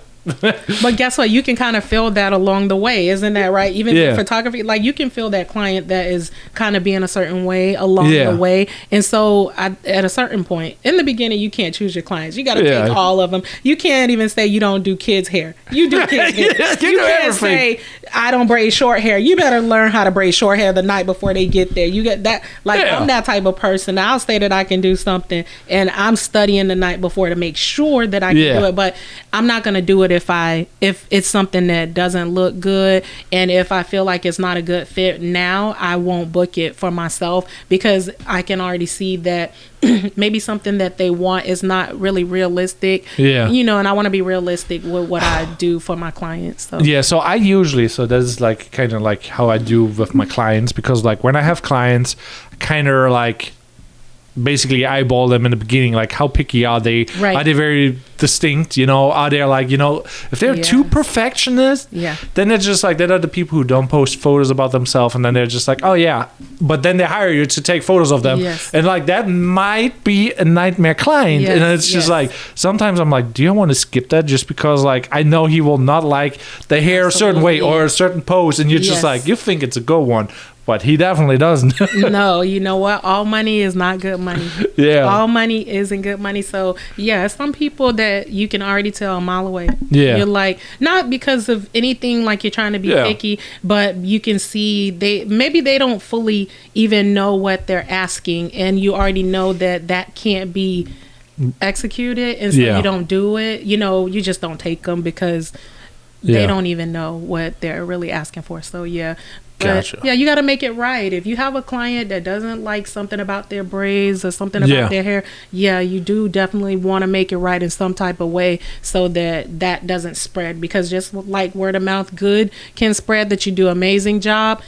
but guess what? You can kind of feel that along the way, isn't that right? Even in photography, like you can feel that client that is kind of being a certain way along the way. And so at a certain point, in the beginning, you can't choose your clients. You got to take all of them. You can't even say you don't do kids' hair. You do kids' hair. You can't say I don't braid short hair. You better learn how to braid short hair the night before they get there. You get that. Like I'm that type of person. I'll say that I can do something, and I'm studying the night before to make sure that I can do it. But I'm not going to do it if it's something that doesn't look good, and if I feel like it's not a good fit now, I won't book it for myself because I can already see that maybe something that they want is not really realistic. You know, and I want to be realistic with what I do for my clients. So. So I usually, so that's like kind of like how I do with my clients, because like when I have clients, kind of like basically eyeball them in the beginning, like how picky are they? Are they very distinct? You know, are they like, you know, if they're too perfectionist, then it's just like, that are the people who don't post photos about themselves, and then they're just like, oh yeah, but then they hire you to take photos of them, and like that might be a nightmare client. And it's just like, sometimes I'm like, do you want to skip that just because like I know he will not like the hair a certain way or a certain pose, and you're just like, you think it's a good one, but he definitely doesn't. No, you know what? All money is not good money. All money isn't good money. So, some people that you can already tell a mile away. You're like, not because of anything like you're trying to be picky, but you can see maybe they don't fully even know what they're asking, and you already know that can't be executed, and so you don't do it. You know, you just don't take them because they don't even know what they're really asking for. So, But, you got to make it right. If you have a client that doesn't like something about their braids or something about their hair, you do definitely want to make it right in some type of way so that doesn't spread. Because just like word of mouth good can spread that you do an amazing job,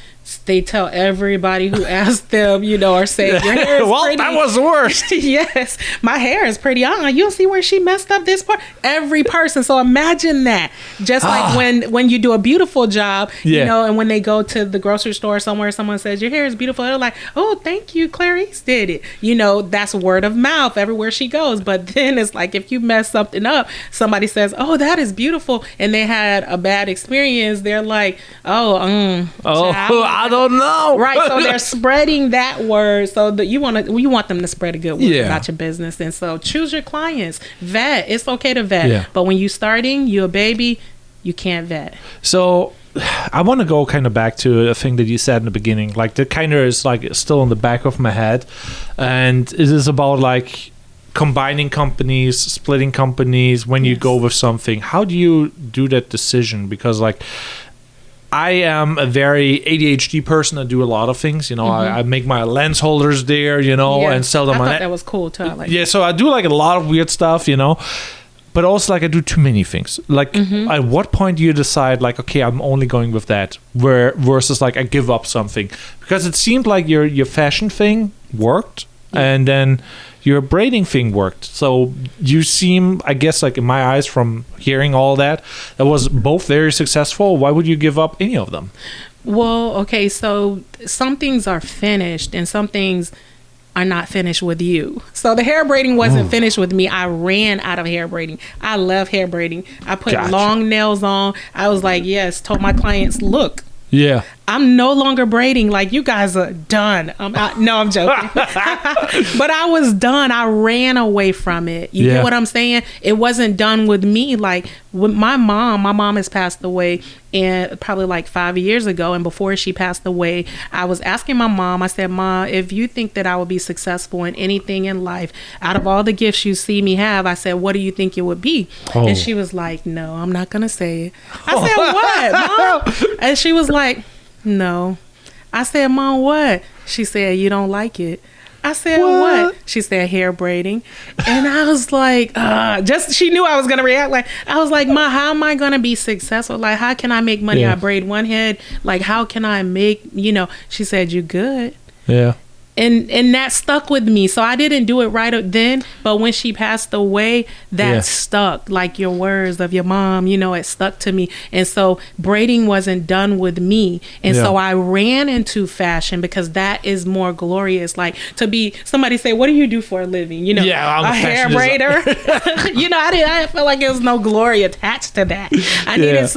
they tell everybody who asks them, you know, or say your hair is pretty. That was the worst. Yes, my hair is pretty. You'll see where she messed up this part. Every person. So imagine that. Just like when you do a beautiful job, you know, and when they go to the grocery store somewhere, someone says your hair is beautiful. They're like, oh, thank you, Clareese did it. You know, that's word of mouth everywhere she goes. But then it's like if you mess something up, somebody says, oh, that is beautiful, and they had a bad experience. They're like, I don't know. Right, so they're spreading that word, so that you want them to spread a good word about your business. And so choose your clients, vet. It's okay to vet, but when you're starting, you're a baby, you can't vet. So I want to go kind of back to a thing that you said in the beginning, like that kind of is like still in the back of my head, and it is about like combining companies, splitting companies when you go with something. How do you do that decision? Because like I am a very ADHD person. I do a lot of things, you know. I make my lens holders there, you know, and sell them. I thought that was cool too. So I do like a lot of weird stuff, you know, but also like I do too many things. Like at what point do you decide like, okay, I'm only going with that, versus like I give up something? Because it seemed like your fashion thing worked, and then your braiding thing worked. So you seem, I guess, like in my eyes from hearing all that was both very successful. Why would you give up any of them? Well, okay, so some things are finished and some things are not finished with you. So the hair braiding wasn't finished with me. I ran out of hair braiding. I love hair braiding. I put long nails on. I was like, told my clients, look, I'm no longer braiding. Like, you guys are done. No, I'm joking. But I was done. I ran away from it. You know what I'm saying? It wasn't done with me. Like, with my mom has passed away, and probably like 5 years ago. And before she passed away, I was asking my mom, I said, Mom, if you think that I would be successful in anything in life, out of all the gifts you see me have, I said, what do you think it would be? And she was like, no, I'm not going to say it. I said, what, Mom? And she was like, no. I said, Mom, what? She said, you don't like it. I said, what? She said, hair braiding. And I was like, she knew I was going to react. Like, I was like, Ma, how am I going to be successful? Like, how can I make money? I braid one head. Like, how can I make, she said, you good. Yeah. And that stuck with me. So I didn't do it right then, but when she passed away, that stuck. Like your words of your mom, it stuck to me. And so braiding wasn't done with me. And so I ran into fashion because that is more glorious. Like to be somebody say, what do you do for a living? I'm a hair braider. I felt like there was no glory attached to that. I needed,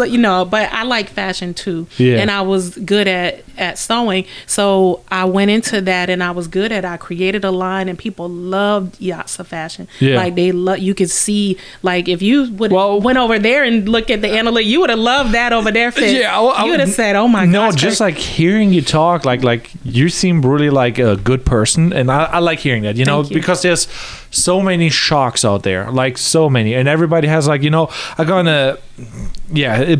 but I like fashion too. Yeah. And I was good at sewing. So I went into that and I was good at it. I created a line and people loved Yatsa fashion. Yeah. Like you could see, like if you went over there and look at the analytics, you would have loved that over there. Fit. Yeah, you would have said, "Oh my god!" No, just like hearing you talk, like you seem really like a good person, and I like hearing that. Because there's so many shocks out there, like so many, and everybody has like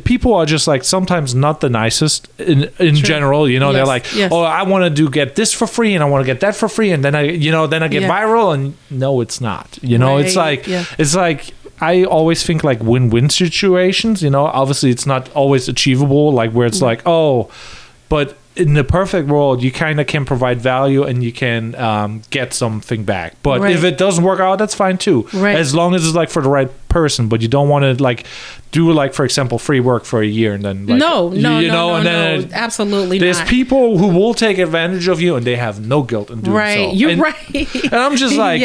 people are just like sometimes not the nicest in general. They're like, oh, I want to get this for free and I want to get that for free, and then I get viral, and no, it's not. It's like I always think like win-win situations. Obviously it's not always achievable, like where it's like, oh, but in the perfect world, you kind of can provide value and you can get something back. But if it doesn't work out, that's fine too. Right. As long as it's like for the right person. But you don't want to like do like, for example, free work for a year and then like, no, absolutely there's not. people who will take advantage of you and they have no guilt in doing so. You're right. And I'm just like,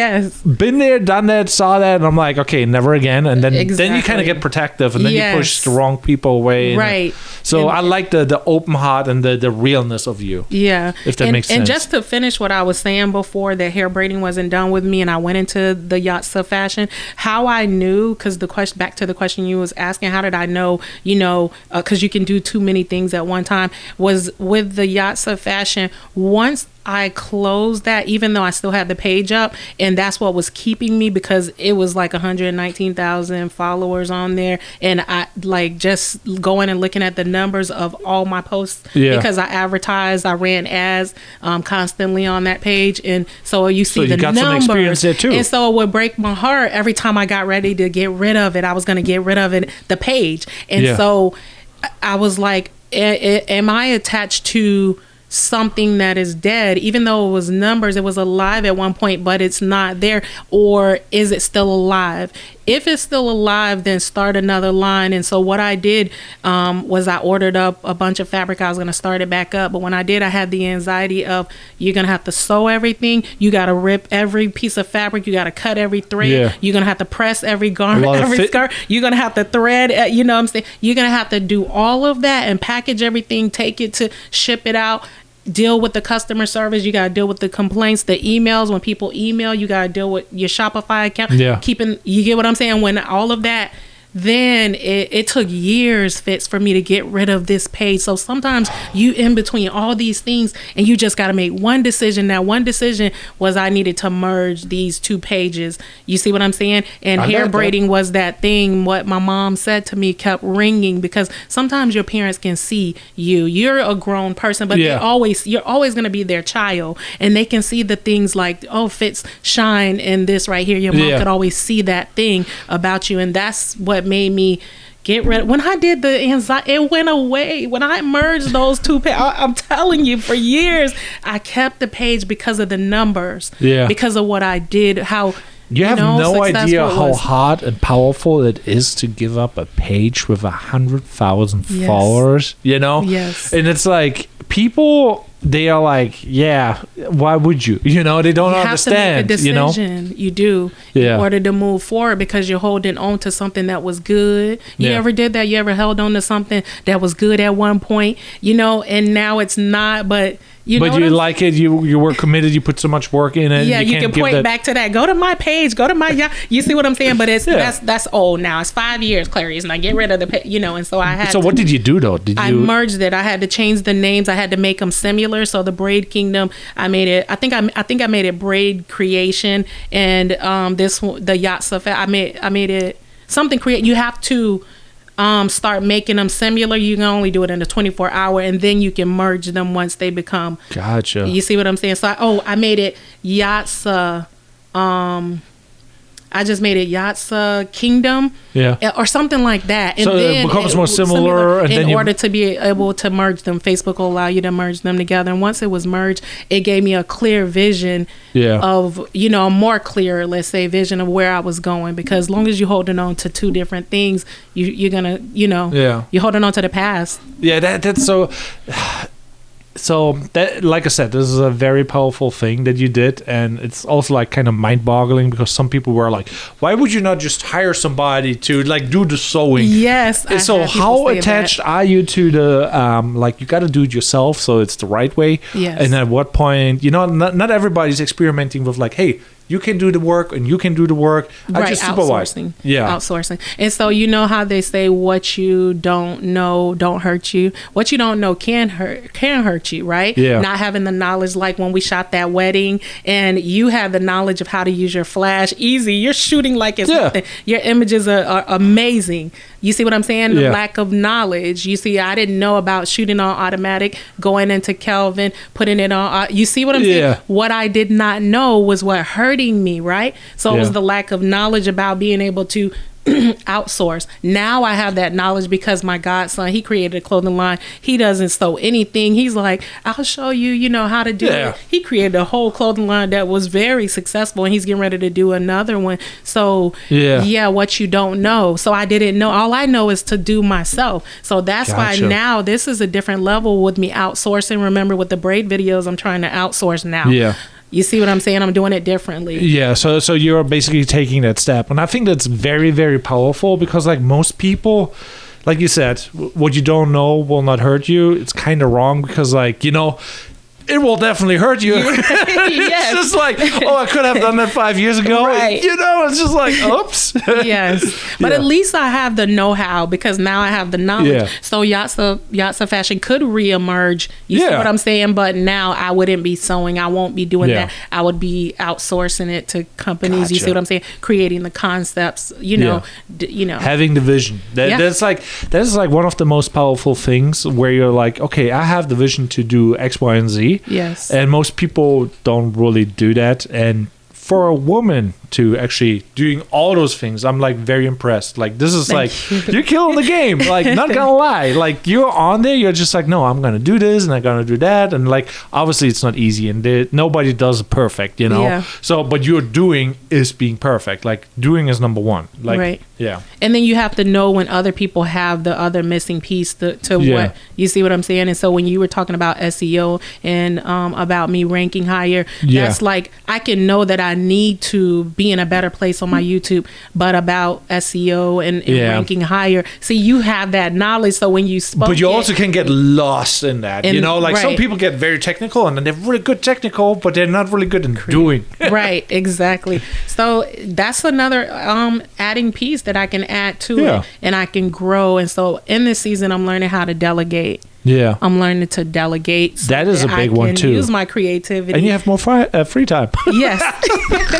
been there, done that, saw that, and I'm like, okay, never again. And then you kind of get protective and then you push the wrong people away. Right. So I like the open heart and the realness of you. Yeah. If that makes sense. And just to finish what I was saying before, that hair braiding wasn't done with me and I went into the Yatsa fashion, how I knew, because back to the question you was asking, how did I know, because you can do too many things at one time, was with the Yatsa fashion. Once I closed that, even though I still had the page up, and that's what was keeping me, because it was like 119,000 followers on there, and I like just going and looking at the numbers of all my posts, because I advertised, I ran ads constantly on that page, and so you see the got numbers, some experience there too. And so it would break my heart every time I got ready to get rid of it. I was going to get rid of it, the page, and so I was like, am I attached to something that is dead? Even though it was numbers, it was alive at one point, but it's not there. Or is it still alive? If it's still alive, then start another line. And so what I did was I ordered up a bunch of fabric. I was going to start it back up, but when I did, I had the anxiety of, you're going to have to sew everything, you got to rip every piece of fabric, you got to cut every thread, you're going to have to press every garment, every skirt, you're going to have to thread, you know what I'm saying, you're going to have to do all of that and package everything, take it to ship it out, deal with the customer service, you got to deal with the complaints, the emails, when people email, you got to deal with your Shopify account, you get what I'm saying, when all of that, then it took years, Fitz, for me to get rid of this page. So sometimes you in between all these things and you just got to make one decision. That one decision was I needed to merge these two pages. You see what I'm saying? And hair braiding was that thing. What my mom said to me kept ringing, because sometimes your parents can see you. You're a grown person, but you're always going to be their child, and they can see the things like, oh, Fitz shine in this right here. Your mom could always see that thing about you, and that's what made me get rid of. When I did the anxiety, it went away. When I merged those two pages, I'm telling you, for years I kept the page because of the numbers, because of what I did, how you have no idea how hard and powerful it is to give up a page with 100,000 followers, Yes. And it's like, people, they are like, why would you? They don't understand. You have to make a decision. You do. In order to move forward, because you're holding on to something that was good. You ever did that? You ever held on to something that was good at one point, and now it's not, but you like it, you were committed, you put so much work in it. You can point back to that. Go to my page, go to my, you see what I'm saying? But it's that's old now. It's 5 years, Clareese, and I get rid of the page, and so I had. So what did you do though? I merged it. I had to change the names. I had to make them similar. So the Braid-kingdom, I made it. I think I made it Braid-creation, and this one, the Yatsa. I made it something. You have to start making them similar, you can only do it in a 24-hour, and then you can merge them once they become. Gotcha. You see what I'm saying? So I made it Yatsa. I just made it Yatsacreation, or something like that. And so then it becomes more similar. And in order to be able to merge them, Facebook will allow you to merge them together. And once it was merged, it gave me a clear vision of, a more clear, let's say, vision of where I was going. Because as long as you're holding on to two different things, you're gonna, you're holding on to the past. Yeah, that's so. So that, like I said, this is a very powerful thing that you did, and it's also like kind of mind-boggling because some people were like, "Why would you not just hire somebody to like do the sewing?" Yes. And so how attached are you to the like you got to do it yourself so it's the right way? Yes. And at what point, not everybody's experimenting with like, hey, you can do the work and you can do the work. I just supervise. Outsourcing. And so you know how they say what you don't know don't hurt you. What you don't know can hurt you, right? Yeah. Not having the knowledge, like when we shot that wedding and you have the knowledge of how to use your flash easy. You're shooting like it's nothing. Your images are amazing. You see what I'm saying? The lack of knowledge. You see, I didn't know about shooting on automatic, going into Kelvin, putting it on. You see what I'm saying? What I did not know was what hurting me, right? So it was the lack of knowledge about being able to outsource. Now I have that knowledge because my godson, he created a clothing line. He doesn't sew anything. He's like, I'll show you, how to do it. He created a whole clothing line that was very successful, and he's getting ready to do another one. So what you don't know. So I didn't know. All I know is to do myself. So that's why now this is a different level with me outsourcing. Remember with the braid videos, I'm trying to outsource now. You see what I'm saying? I'm doing it differently. Yeah, so you're basically taking that step. And I think that's very, very powerful because like most people, like you said, what you don't know will not hurt you. It's kind of wrong because like, it will definitely hurt you. It's just like, I could have done that 5 years ago. Right. It's just like, oops. Yes. But at least I have the know-how because now I have the knowledge. Yeah. So Yatsa fashion could reemerge. You see what I'm saying? But now I wouldn't be sewing. I won't be doing that. I would be outsourcing it to companies. You see what I'm saying? Creating the concepts, Having the vision. That's like one of the most powerful things where you're like, okay, I have the vision to do X, Y, and Z. Yes. And most people don't really do that. And for a woman to actually doing all those things, I'm like very impressed. Like this is you're killing the game. Like not gonna lie, like you're on there. You're just like, no, I'm gonna do this and I'm gonna do that. And like obviously it's not easy and nobody does it perfect, So but you're doing is being perfect. Like doing is number one. Like right. Yeah. And then you have to know when other people have the other missing piece to what you see what I'm saying. And so when you were talking about SEO and about me ranking higher, that's like I can know that I need to be in a better place on my YouTube, but about SEO and ranking higher. See, you have that knowledge, so when you spoke, but you also can get lost in that. Some people get very technical and then they're really good technical, but they're not really good in doing. Right, exactly. So that's another adding piece that I can add to it, and I can grow. And so in this season, I'm learning how to delegate. Yeah, I'm learning to delegate. So that is a big one too. Use my creativity, and you have more free time. Yes,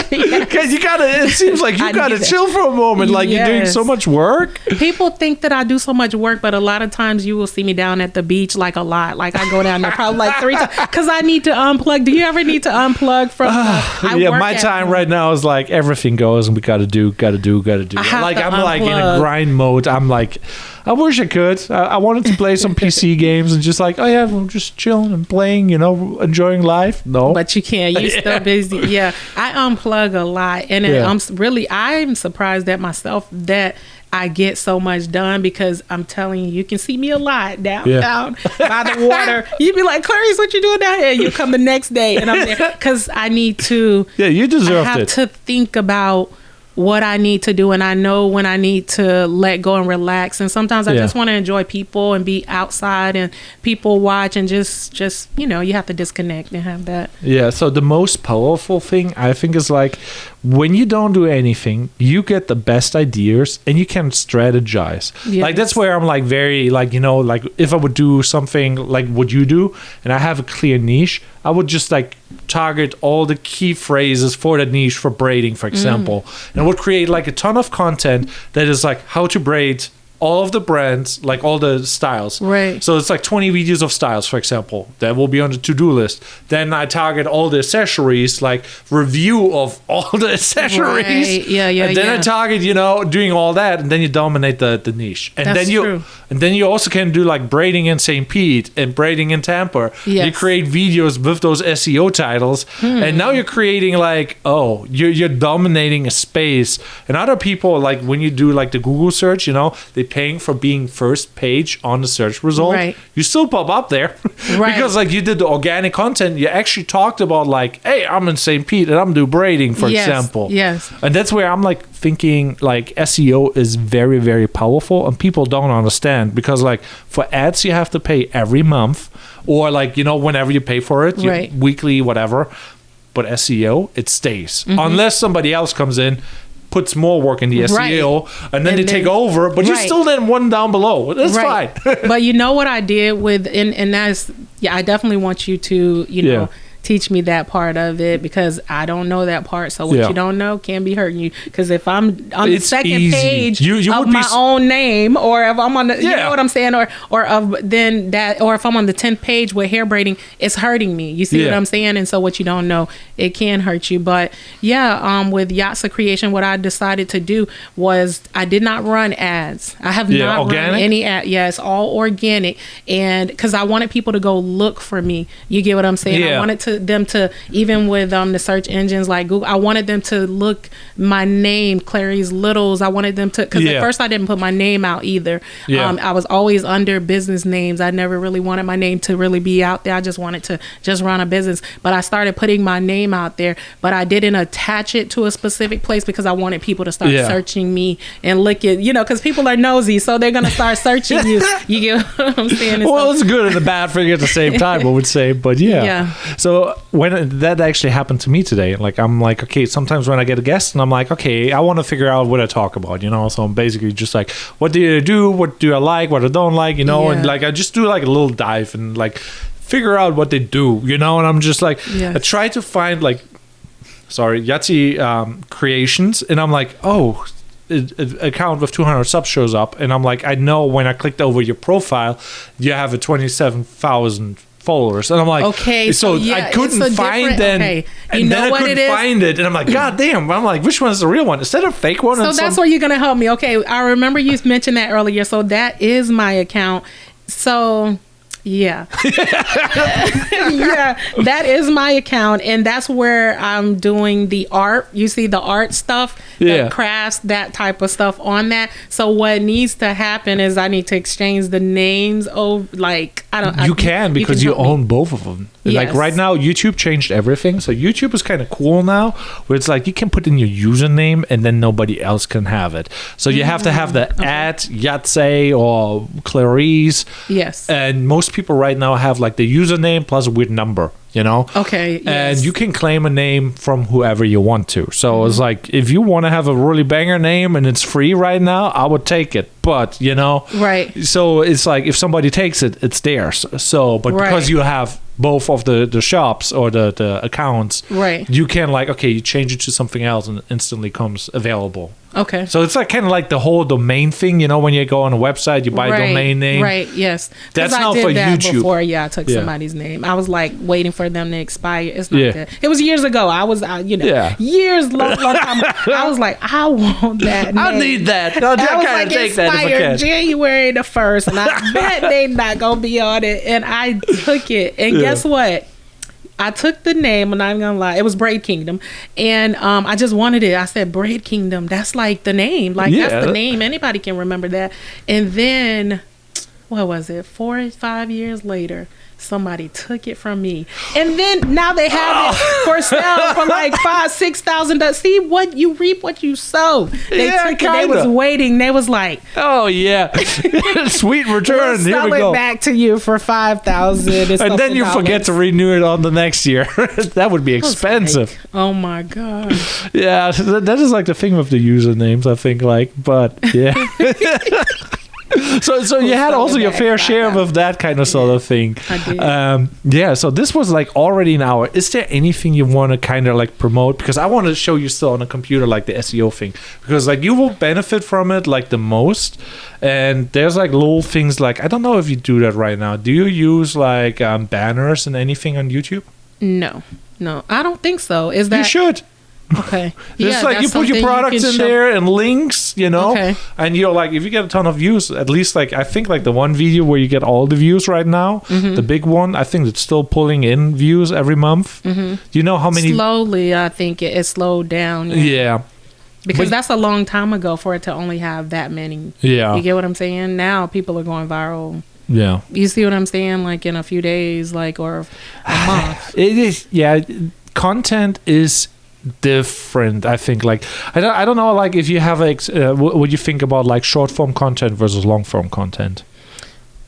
because you gotta. It seems like you gotta chill for a moment. Like you're doing so much work. People think that I do so much work, but a lot of times you will see me down at the beach like a lot. Like I go down there probably like 3 times because I need to unplug. Do you ever need to unplug from? My time right now is like everything goes and we gotta do. Like I'm like in a grind mode. I'm like, I wish I could. I wanted to play some PC games and just like, I'm just chilling and playing, enjoying life. No, but you can't. You're still busy. Yeah, I unplug a lot, and I'm surprised at myself that I get so much done because I'm telling you, you can see me a lot downtown by the water. You'd be like, Clareese, what you doing down here? You come the next day, and I'm there because I need to. Yeah, you deserve it. I have to think about what I need to do, and I know when I need to let go and relax. And sometimes I just want to enjoy people and be outside and people watch and just you have to disconnect and have that. Yeah. So the most powerful thing I think is like when you don't do anything, you get the best ideas and you can strategize. Yes. Like that's where I'm like very like like if I would do something like what you do and I have a clear niche, I would just like target all the key phrases for that niche for braiding, for example, and I would create like a ton of content that is like how to braid all of the brands, like all the styles. Right. So it's like 20 videos of styles, for example, that will be on the to-do list. Then I target all the accessories, like review of all the accessories. Right. Yeah. And then I target, doing all that, and then you dominate the niche. And That's then you true. and then you also can do like braiding in St. Pete and braiding in Tampa. Yes. You create videos with those SEO titles, and now you're creating like, you're dominating a space. And other people, like when you do like the Google search, they paying for being first page on the search result. Right. You still pop up there. Right. Because like you did the organic content, you actually talked about like, hey, I'm in St. Pete and I'm doing braiding, for example. Yes. And that's where I'm like thinking like SEO is very, very powerful, and people don't understand, because like for ads you have to pay every month, or like whenever you pay for it, Right. weekly, whatever. But SEO, it stays unless somebody else comes in, puts more work in the SEO, and then they take over, but you're still then one down below. That's fine. But you know what I did with, and that's, I definitely want you to, teach me that part of it, because I don't know that part. So what you don't know can be hurting you. Because if I'm on the second page of my own name, or if I'm on the, you know what I'm saying, or if I'm on the 10th page with hair braiding, it's hurting me. You see what I'm saying? And so what you don't know, it can hurt you. But with Yatsacreation, what I decided to do was I did not run ads. I have not organic? run any ad. Yeah, it's all organic, and because I wanted people to go look for me. You get what I'm saying? I wanted them to, even with the search engines like Google, I wanted them to look my name, Clareese Littles. I wanted them to, because at first I didn't put my name out either. I was always under business names. I never really wanted my name to really be out there. I just wanted to just run a business. But I started putting my name out there, but I didn't attach it to a specific place, because I wanted people to start searching me and look at, because people are nosy, so they're going to start searching you. You get what I'm saying? Well, it's good and the bad thing at the same time, I would say. But so when that actually happened to me today, like I'm like, okay, sometimes when I get a guest and I'm like, okay, I want to figure out what I talk about, so I'm basically just like, what do I do, what do I like, what I don't like, and like I just do like a little dive and like figure out what they do, and I'm just like, I try to find like, Yatsacreations, and I'm like, an account with 200 subs shows up, and I'm like, I know when I clicked over your profile, you have a 27,000 followers, and I'm like, okay, so I couldn't find them, and then I couldn't find it, and I'm like, god damn, I'm like, which one's the real one? Is that a fake one? So that's where you're gonna help me. Okay, I remember you mentioned that earlier. So that is my account. So that is my account, and that's where I'm doing the art. You see the art stuff, the crafts, that type of stuff on that. So what needs to happen is I need to exchange the names of, like, you can own both of them. Like right now, YouTube changed everything. So YouTube is kind of cool now, where it's like you can put in your username and then nobody else can have it. So you have to have the at Yatsa or Clareese. Yes. And most people right now have like the username plus a weird number. Okay. Yes. And you can claim a name from whoever you want to. So it's like, if you want to have a really banger name and it's free right now, I would take it. But right. So it's like, if somebody takes it, it's theirs. So, but because you have both of the shops or the accounts, right, you can like, okay, you change it to something else and it instantly comes available. Okay. So it's like kind of like the whole domain thing, when you go on a website, you buy a domain name. Right, yes. That's not for YouTube. Before, I took somebody's name. I was like waiting for them to expire. It's not that. It was years ago. I was, years, long time ago. I was like, I want that name. I need that. I was like, expired January the 1st, and I bet they not going to be on it. And I took it. And guess what? I took the name, I'm not even gonna lie, it was Braid-kingdom, and I just wanted it. I said Braid-kingdom, that's like the name, like that's the name, anybody can remember that. And then, what was it, 4 or 5 years later, somebody took it from me, and then now they have it for sale for like $5,000-$6,000. See, what you reap, what you sow. They took it. They was waiting. They was like, "Oh yeah, sweet return. We'll Here we go. Sell it back to you for $5,000." And then you forget to renew it on the next year. That would be expensive. Like, oh my god. Yeah, that is like the thing with the usernames. I think, but yeah. So you had also your fair share of that kind of sort of thing. I did. Yeah, so this was like already an hour. Is there anything you want to kind of like promote? Because I want to show you still on a computer like the SEO thing, because like you will benefit from it like the most. And there's like little things like, I don't know if you do that right now. Do you use like banners and anything on YouTube? No, I don't think so. Is that you should? Okay. Just like you put your products in there and links, Okay. and you're like, if you get a ton of views, at least like, I think like the one video where you get all the views right now, the big one, I think it's still pulling in views every month. Do you know how many? Slowly, I think it slowed down. Yeah. Because that's a long time ago for it to only have that many. Yeah. You get what I'm saying? Now people are going viral. Yeah. You see what I'm saying? Like in a few days, like, or a month. It is, yeah. Content is different, I think. Like I don't know, like if you have what you think about like short form content versus long form content,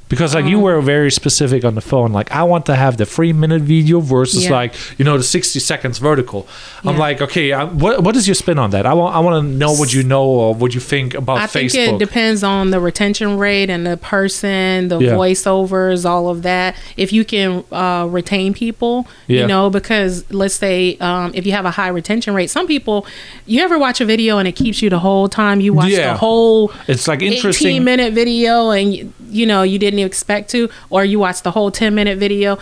because like you were very specific on the phone, like I want to have the 3-minute video versus like the 60 seconds vertical. I'm like, okay, what is your spin on that? I want to know what you know or what you think about Facebook. I think it depends on the retention rate and the person, the voiceovers, all of that. If you can retain people, because let's say if you have a high retention rate, some people, you ever watch a video and it keeps you the whole time? You watch the whole it's like interesting 18-minute video and you didn't expect to, or you watch the whole 10-minute video.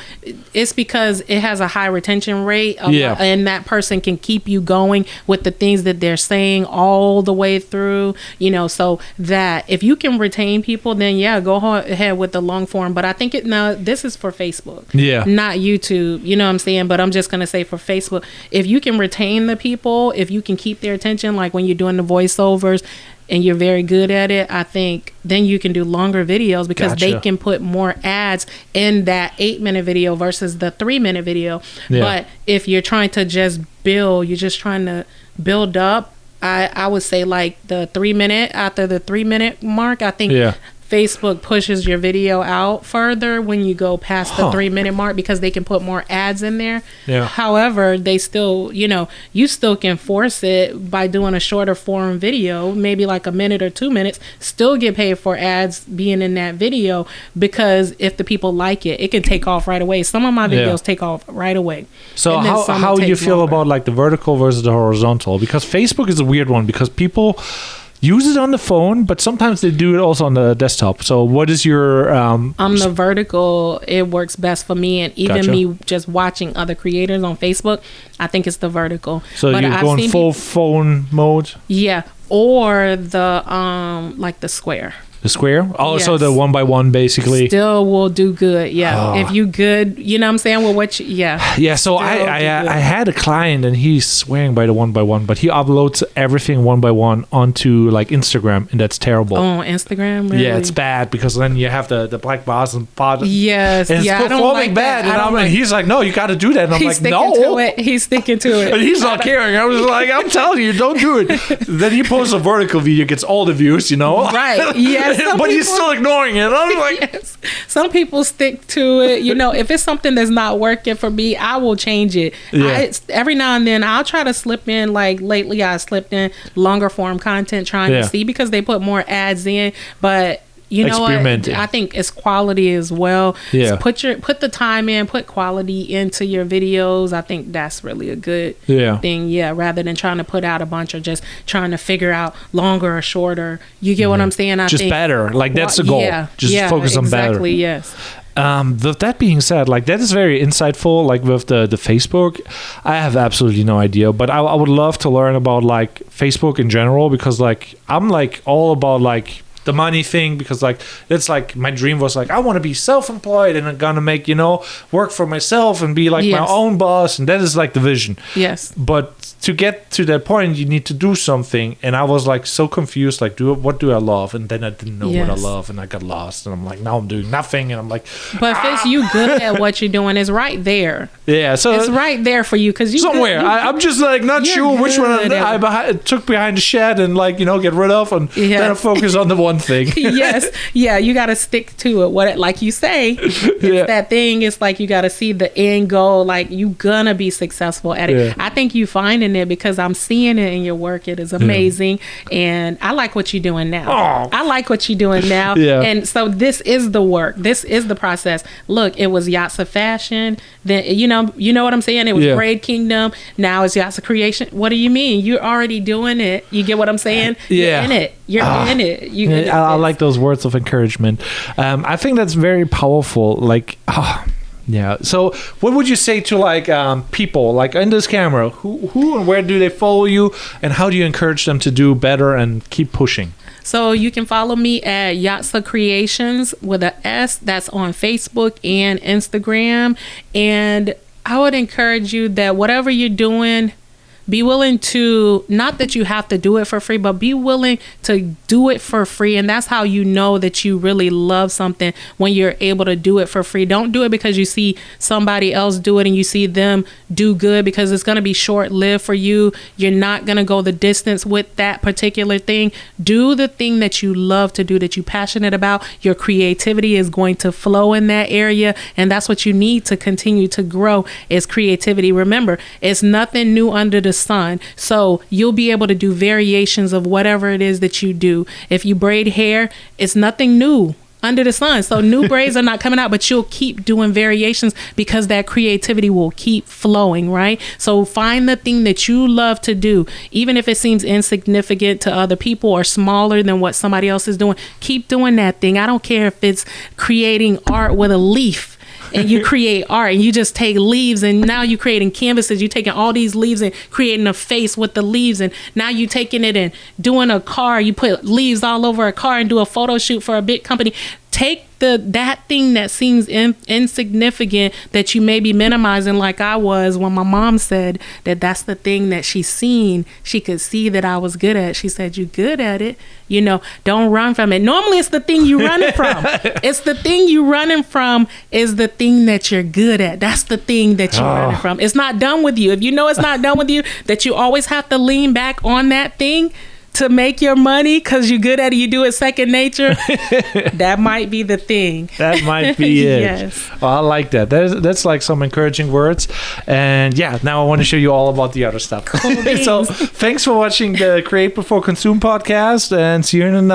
It's because it has a high retention rate, and that person can keep you going with the things that they're saying all the way through, so that if you can retain people, then go ahead with the long form. But I think this is for Facebook, not YouTube, you know what I'm saying? But I'm just going to say for Facebook, if you can retain the people, if you can keep their attention, like when you're doing the voiceovers and you're very good at it, I think then you can do longer videos because they can put more ads in that 8-minute video versus the 3-minute video. But if you're trying to just build, you're just trying to build up, I would say like the 3-minute, after the 3-minute mark, I think Facebook pushes your video out further when you go past the 3-minute mark because they can put more ads in there. However, they still, you still can force it by doing a shorter form video, maybe like a minute or 2 minutes, still get paid for ads being in that video, because if the people like it, it can take off right away. Some of my videos take off right away. So how do you feel about like the vertical versus the horizontal? Because Facebook is a weird one because people use it on the phone, but sometimes they do it also on the desktop. So what is your on the vertical, it works best for me, and even me just watching other creators on Facebook, I think it's the vertical. So but you're going full phone mode? Yeah, or the like the square. The square? Also the 1x1 basically. Still will do good, If you good, you know what I'm saying? Well, what you, Yeah, so I had a client and he's swearing by the 1x1, but he uploads everything 1x1 onto like Instagram, and that's terrible. Oh, Instagram, really? Yeah, it's bad because then you have the black bars and bottom. Yes, and it's performing bad. And he's like, no, you got to do that. And I'm like, no. He's sticking to it. And he's not caring. I was like, I'm telling you, don't do it. Then he posts a vertical video, gets all the views, Right, yes. But he's still ignoring it. I'm like, some people stick to it. If it's something that's not working for me, I will change it. Every now and then I'll try to slip in, like lately I slipped in longer form content trying to see, because they put more ads in, but you know what? I think it's quality as well. So put the time in, put quality into your videos. I think that's really a good thing. Yeah, rather than trying to put out a bunch or just trying to figure out longer or shorter. You get what I'm saying? I think better. Like that's the goal. Just focus on better. Exactly. Yes. With that being said, like that is very insightful. Like with the Facebook, I have absolutely no idea, but I would love to learn about like Facebook in general, because like I'm like all about like the money thing, because like it's like my dream was like I want to be self-employed and I'm gonna make work for myself and be like my own boss, and that is like the vision. Yes. But to get to that point, you need to do something, and I was like so confused, like what do I love, and then I didn't know what I love, and I got lost, and I'm like, now I'm doing nothing, and I'm like, but Fitz, you good at what you're doing. It's right there. Yeah, so it's right there for you, because you somewhere I'm just like not sure which one I took behind the shed and like get rid of, and then I focus on the one thing. Yes, you got to stick to it. Like you say, it's that thing. It's like you got to see the end goal. Like you gonna be successful at it. I think you finding finding it because I'm seeing it in your work. It is amazing. And I like what you're doing now. I like what you're doing now. And so this is the work. This is the process. Look, it was Yatsa Fashion. Then, you know what I'm saying? It was Braid-kingdom. Now it's Yatsacreation. What do you mean? You're already doing it. You get what I'm saying? You're in it. You're in it. I like those words of encouragement. I think that's very powerful. Like, yeah. So what would you say to like people like in this camera, who and where do they follow you, and how do you encourage them to do better and keep pushing? So you can follow me at Yatsacreations with an S. That's on Facebook and Instagram. And I would encourage you that whatever you're doing, be willing to, not that you have to do it for free, but be willing to do it for free. And that's how you know that you really love something, when you're able to do it for free. Don't do it because you see somebody else do it and you see them do good, because it's going to be short-lived for you. You're not going to go the distance with that particular thing. Do the thing that you love to do, that you're passionate about. Your creativity is going to flow in that area. And that's what you need to continue to grow, is creativity. Remember, it's nothing new under the sun. So you'll be able to do variations of whatever it is that you do. If you braid hair, it's nothing new under the sun. So new braids are not coming out, but you'll keep doing variations because that creativity will keep flowing, right? So find the thing that you love to do, even if it seems insignificant to other people or smaller than what somebody else is doing. Keep doing that thing. I don't care if it's creating art with a leaf, and you create art and you just take leaves, and now you're creating canvases. You're taking all these leaves and creating a face with the leaves, and now you're taking it and doing a car. You put leaves all over a car and do a photo shoot for a big company. Take that thing that seems insignificant, that you may be minimizing, like I was when my mom said that's the thing that she seen. She could see that I was good at. She said, "You good at it. You know, don't run from it." Normally it's the thing you running from. It's the thing you running from is the thing that you're good at. That's the thing that you're running from. It's not done with you. If you know it's not done with you, that you always have to lean back on that thing to make your money because you're good at it, you do it second nature, that might be the thing. That might be it. Yes. Well, I like that. That's like some encouraging words. And yeah, now I want to show you all about the other stuff. Cool. So thanks for watching the Create Before Consume podcast, and see you in another